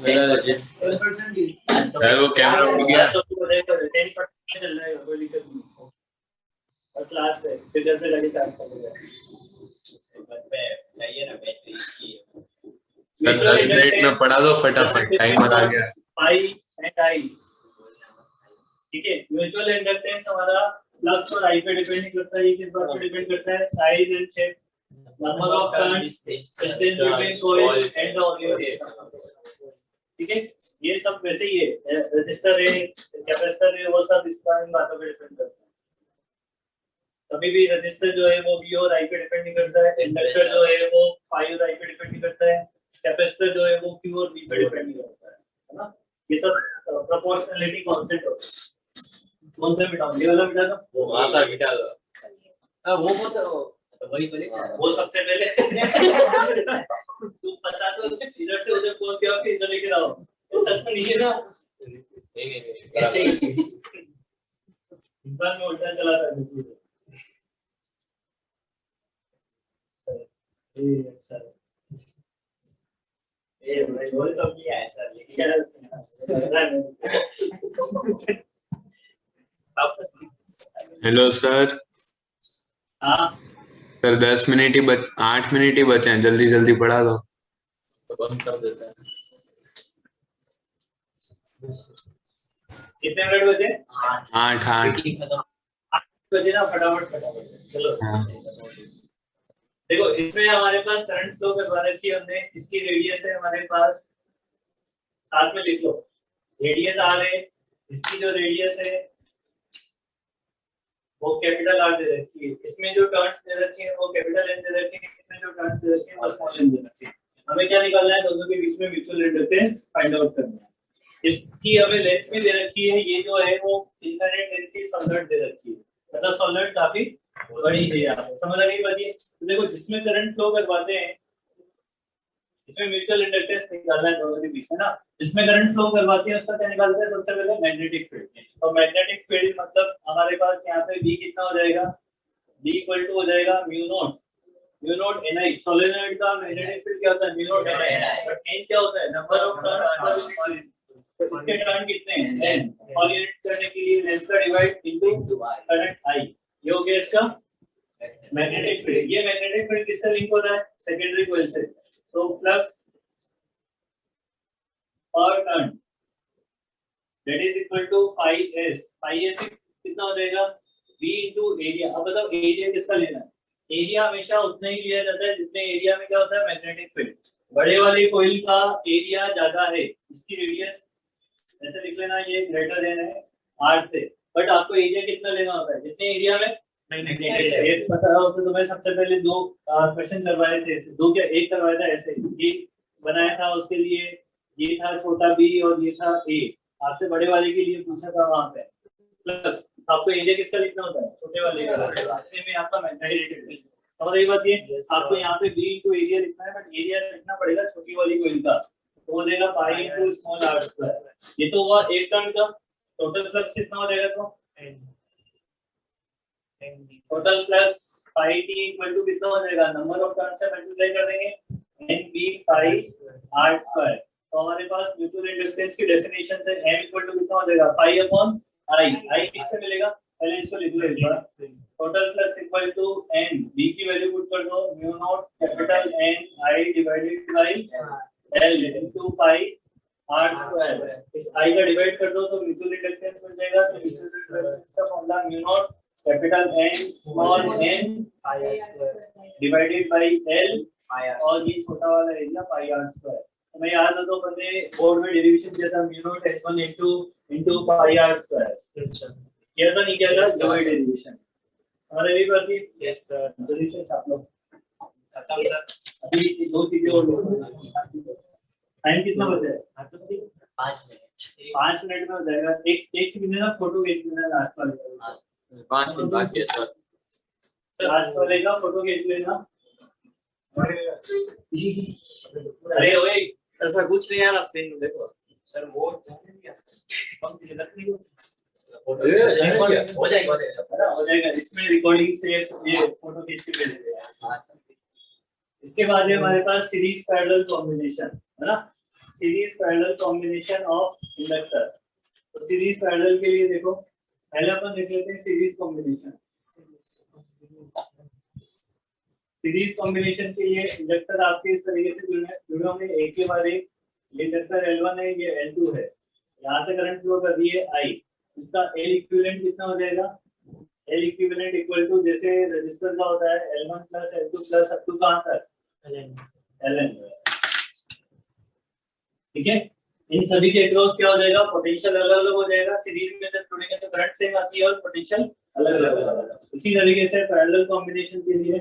मेरा legit सर वो कैमरा हो गया। क्लास है फिर घर पे जाके चार्ज कर लेगा। चाहिए ना बैटरी इसकी। सर 10 मिनट में पढ़ा दो फटाफट, टाइमर आ गया। पाई एंड आई, ठीक है। म्यूचुअल इंडक्टेंस हमारा फ्लक्स और आई पे डिपेंड नहीं करता, ये किस बात पे डिपेंड करता है, size and shape, number of turns, distance between coil and the object, ठीक है। ये सब वैसे ही है, रजिस्टर है, कैपेसिटर है, वो सब इसका इन बातों पे डिपेंड करता है। कभी भी रजिस्टर जो है वो V और I पे डिपेंड नहीं करता है, इंडक्टर जो है वो phi और I पे डिपेंड नहीं करता है, कैपेसिटर जो है वो Q और V पे डिपेंड नहीं करता है ना। ये सब प्रोपोर्शनलिटी कांस्टेंट होता है। कौन सा मिटाऊं? ये वाला मिटा दो। वो वहां सा मिटा दो। वो तो वही तो लेके आया। वो सबसे पहले तू पता तो इधर से उधर कौन गया फिर इधर लेके आओ। ये सच में नहीं है ना? नहीं ऐसे ही इंसान में उल्टा चला था बिल्कुल। सर ये बोल तो किया है सर, लेकिन क्या है उसमें? वापस हेलो सर। हाँ सर 10 मिनट ही 8 मिनट ही बचे हैं, जल्दी जल्दी पढ़ा दो। तो बंद कर देते हैं। कितने मिनट बचे? 8 खत्म। 8 बजे ना, फटाफट चलो। हाँ। देखो इसमें हमारे पास करंट फ्लो करवा रखी है हमने, इसकी रेडियस है हमारे पास, साथ में लिख लो रेडियस आर है, इसकी जो रेडियस है वो कैपिटल आर दे रखी है, इसमें जो टर्न्स दे रखी है वो कैपिटल एन दे रखी है, इसमें जो टर्न्स दे रखी है वो स्मॉल एन दे रखी है। हमें क्या निकालना है? दोनों के बीच में म्यूचुअल इंडक्टेंस फाइंड आउट करना है। इसकी हमें लेंथ में दे रखी है, ये जो है वो इनफाइनाइट लेंथ की सॉलिड दे रखी है, मतलब सॉलिड काफी बड़ी है यहाँ पे, समझ आ गई बात ये? तो देखो जिसमें करंट फ्लो करवाते हैं इसमें म्यूचुअल इंडक्टेंस निकालना है दोनों के बीच में ना, जिसमें करंट फ्लो करवाते हैं उसका क्या निकालते हैं? सबसे पहले मैग्नेटिक फील्ड। तो मैग्नेटिक फील्ड मतलब हमारे पास यहाँ पे B कितना हो जाएगा? B इक्वल टू हो जाएगा म्यू नॉट Ni। सोलेनॉइड का मैग्नेटिक फील्ड क्या होता है? Mu naught Ni। But N क्या होता है? Number of turn. तो इसके टर्न कितने हैं? N। और यूनिट करने के लिए लेंथ का डिवाइड इनटू करंट I, ये हो गया इसका मैग्नेटिक फील्ड। ये मैग्नेटिक फील्ड किससे लिंक हो रहा है? सेकेंडरी कॉइल से। तो फ्लक्स पर turn that is equal to phi s। phi s कितना हो जाएगा? v into area. अब बताओ एरिया किसका लेना है? एरिया हमेशा उतना ही लिया जाता है जितने एरिया में क्या होता है? Magnetic field. बड़े वाले कॉइल का एरिया ज्यादा है, इसकी रेडियस ऐसे लिख लेना, ये ग्रेटर देन है r से, बट आपको एरिया कितना लेना होता है? जितने एरिया में मैग्नेटिक है। ये पता हो तो तुम्हें सबसे पहले दो क्वेश्चन करवाए थे, दो क्या एक करवाया था ऐसे, ये बनाया था उसके लिए, ये था छोटा b और ये था a। आपसे बड़े वाले के लिए पूछा था वहां पे। प्लस आपको एरिया किसका लिखना होता है? छोटे वाले का। रास्ते में आपका मैग्नेटिक फील्ड, समझ रही बात? ये आपको यहाँ पे b इनटू एरिया लिखना है, बट एरिया लिखना पड़ेगा छोटी वाली कॉइल का, तो वो देगा पाई इनटू स्मॉल r स्क्वायर। ये तो हुआ एक टर्न का। टोटल फ्लक्स कितना हो जाएगा? तो total flux pi t equal to कितना हो जाएगा? नंबर ऑफ टर्न से मल्टीप्लाई कर देंगे n b pi r square. तो हमारे पास म्यूचुअल इंडक्टेंस की डेफिनेशन से m इक्वल टू कितना हो जाएगा? पाई अपॉन i किससे मिलेगा? पहले इसको लिख लो एक बार। Total flux equal to n, b की वैल्यू पुट कर दो, mu naught capital n i divided by l into pi r square. इस i का डिवाइड कर दो तो म्यूचुअल इंडक्टेंस मिल जाएगा। तो म्यूचुअल इंडक्टेंस का formula mu naught capital N small n divided by L, और ये छोटा वाला एरिया पाई r स्क्वायर। तो मैं याद है तो मैंने बोर्ड में डेरिवेशन किया था, mu naught h1 into pi r square किया था, नहीं किया था? डिवाइड डेरिवेशन हमारे लिए बात है। यस सर, जल्दी से छाप लो। खत्म सर, अभी दो चीजें और टाइम कितना बचा है? 5 मिनट। 5 मिनट में हो जाएगा। एक मिनट ना फोटो खींच लेना लास्ट वाले। 5 मिनट बाकी है सर। लास्ट वाले का फोटो खींच लेना। अरे ओए ऐसा कुछ नहीं यार, स्क्रीन में देखो सर, वो जाने दिया हम किसी लग नहीं हो जाएगा। हो जाएगा। इसमें रिकॉर्डिंग से ये फोटो खींच के भेज देगा। इसके बाद है हमारे पास सीरीज पैरेलल कॉम्बिनेशन, है ना? Series parallel combination of inductor. तो सीरीज पैरेलल के लिए देखो, पहले अपन देख लेते हैं सीरीज कॉम्बिनेशन। सीरीज कॉम्बिनेशन के लिए इंडक्टर आपके इस तरीके से जुड़े होंगे, एक के बाद एक। ये इंडक्टर L1 है, ये L2 है, यहाँ से करंट फ्लो कर रही है I। इसका L इक्विवेलेंट कितना हो जाएगा? L इक्विवेलेंट इक्वल टू जैसे रजिस्टर का होता है L1 plus L2 plus up to कहां तक? LN। ठीक है, इन सभी के अक्रॉस क्या हो जाएगा? पोटेंशियल अलग अलग हो जाएगा। सीरीज में जब जुड़ेंगे तो करंट सेम आती है और पोटेंशियल अलग अलग होगा। इसी तरीके से पैरेलल कॉम्बिनेशन के लिए,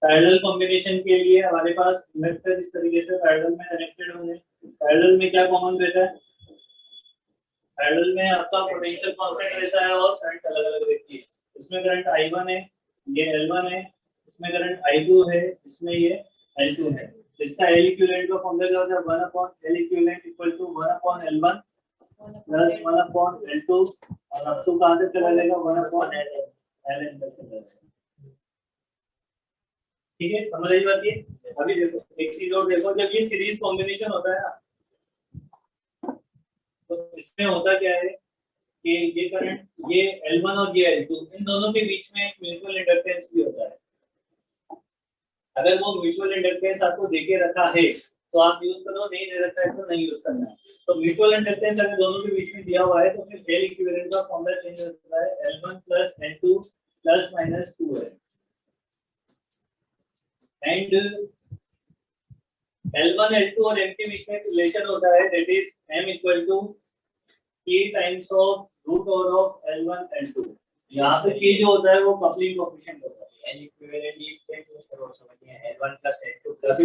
पैरेलल कॉम्बिनेशन के लिए हमारे पास इंडक्टर इस तरीके से पैरेलल में कनेक्टेड होंगे। पैरेलल में क्या कॉमन रहता है? पैरेलल में आपका पोटेंशियल कांस्टेंट रहता है और करंट अलग अलग रहती है। इसमें करंट I1 है, ये L1 है, इसमें करंट I2 है, इसमें ये L2 है। तो इसका L इक्विवेलेंट का फॉर्मूला क्या होता है? 1/L equivalent equal to 1/L1 plus 1/L2 और अब तो कहां से चला जाएगा? 1/Ln तक चला जाएगा। ठीक है, समझ आई बात ये? अभी देखो एक चीज और देखो, जब ये सीरीज कॉम्बिनेशन होता है ना, तो इसमें होता क्या है कि ये करंट, ये L1 और ये L2, इन दोनों के बीच में एक म्यूचुअल इंडक्टेंस भी होता है। अगर वो म्यूचुअल इंडक्टेंस आपको देके रखा है तो आप यूज करो, नहीं दे रखा है तो नहीं यूज करना है। तो म्यूचुअल इंडक्टेंस अगर दोनों के बीच में दिया हुआ है तो फिर L इक्विवेलेंट का फॉर्मूला चेंज होता है, L1 plus L2 plus minus 2 है। एंड L1 L2 और M के बीच में रिलेशन होता है, that is M equal to K times of root over of L1 L2। यहाँ पे K जो होता है वो कपलिंग कोएफिशिएंट होता है। L इक्विवेलेंट ये सर समझिए L1 प्लस L2 प्लस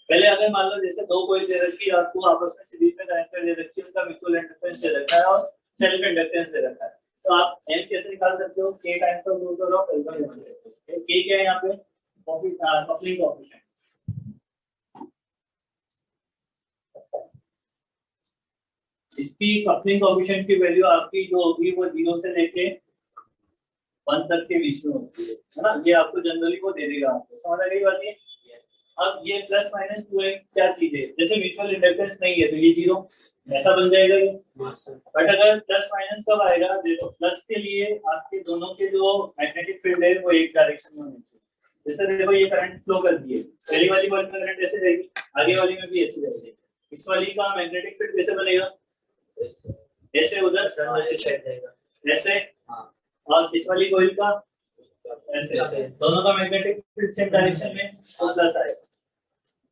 पहले अगर मान लो जैसे दो कॉइल दे रखी है, आपको आपस में सीरीज में कनेक्ट कर दे रखी है, उसका म्यूचुअल इंडक्टेंस दे रखा है और सेल्फ इंडक्टेंस दे रखा है, तो आप M कैसे निकाल सकते हो? K times of root over of L1 L2। K क्या है यहाँ पे? Coupling coefficient. इसकी कपलिंग कोएफिशिएंट की वैल्यू आपकी जो होगी वो 0 से लेके 1 तक के बीच में होती है ना? ये आपको जनरली वो दे देगा आपको, समझ आ गई बात ये? अब ये प्लस माइनस 2 क्या चीज है? जैसे म्यूचुअल इंडक्टेंस नहीं है तो ये 0 ऐसा बन जाएगा ये। बट अगर प्लस माइनस कब आएगा? देखो प्लस के लिए आपके दोनों के जो मैग्नेटिक फील्ड है वो एक डायरेक्शन में होनी चाहिए। जैसे देखो ये करंट फ्लो करती है, पहली वाली कॉइल में करंट ऐसे जाएगी, आगे वाली में भी ऐसे जाएगी। इस वाली का मैग्नेटिक फील्ड कैसे बनेगा? ऐसे उधर ऐसे, और इस वाली कॉइल का ऐसे। दोनों का मैग्नेटिक फील्ड सेम डायरेक्शन में तो प्लस आएगा।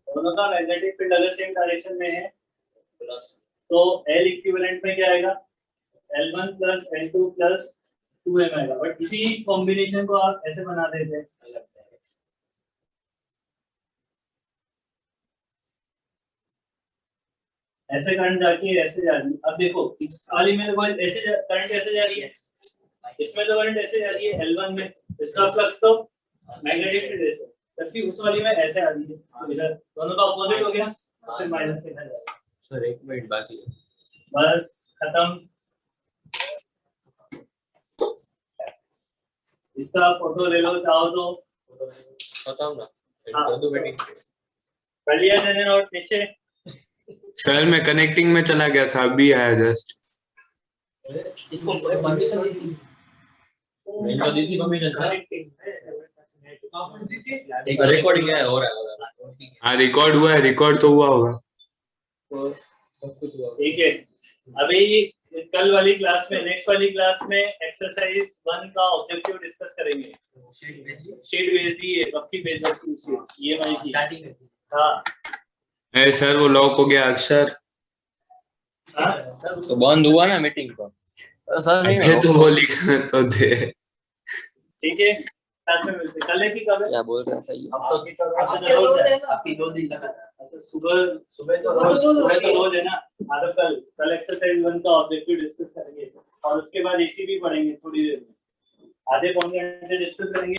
दोनों का मैग्नेटिक फील्ड अगर सेम डायरेक्शन में है तो L इक्विवेलेंट में क्या आएगा? L1 plus L2 plus 2M आएगा। बट इसी कॉम्बिनेशन को आप ऐसे बना देते हैं, ऐसे करंट जाके ऐसे जा रही है। अब देखो इस वाली में तो ऐसे करंट ऐसे जा रही है, इसमें तो करंट ऐसे जा रही है L1 में, इसका फ्लक्स तो मैग्नेटिक फील्ड ऐसे, जबकि उस वाली में ऐसे आ रही है। तो इधर दोनों का अपोजिट हो गया, फिर माइनस से जाएगा। सर एक मिनट बाकी है, बस खत्म। इसका फोटो ले लो चाहो तो, बताओ ना। हाँ। कर दो मीटिंग। कर लिया मैंने नोट नीचे। सर मैं कनेक्टिंग में चला गया था, अभी आया जस्ट। इसको परमिशन दी थी, मैंने तो दी थी परमिशन सर। एक रिकॉर्डिंग है हो रहा है। हाँ रिकॉर्ड हुआ है, रिकॉर्ड तो हुआ होगा। ठीक है, अभी कल वाली क्लास में, नेक्स्ट वाली क्लास में एक्सरसाइज 1 का ऑब्जेक्टिव डिस्कस करेंगे। शीट भेज दी है, कब की भेज दी शीट? ये वाली की। हाँ सर वो लॉक हो गया अक्षर। तो बंद हुआ ना मीटिंग को सर? नहीं तो वो लिखा तो दे। ठीक है, क्लास में मिलते। कल है कि कब है? क्या बोल रहे हैं? सही है। काफी 2 दिन लगा था। सुबह तो रोज है ना। आधा कल एक्सरसाइज 1 का ऑब्जेक्टिव डिस्कस करेंगे और उसके बाद एसीबी पढ़ेंगे थोड़ी देर में, आधे पौने घंटे डिस्कस करेंगे।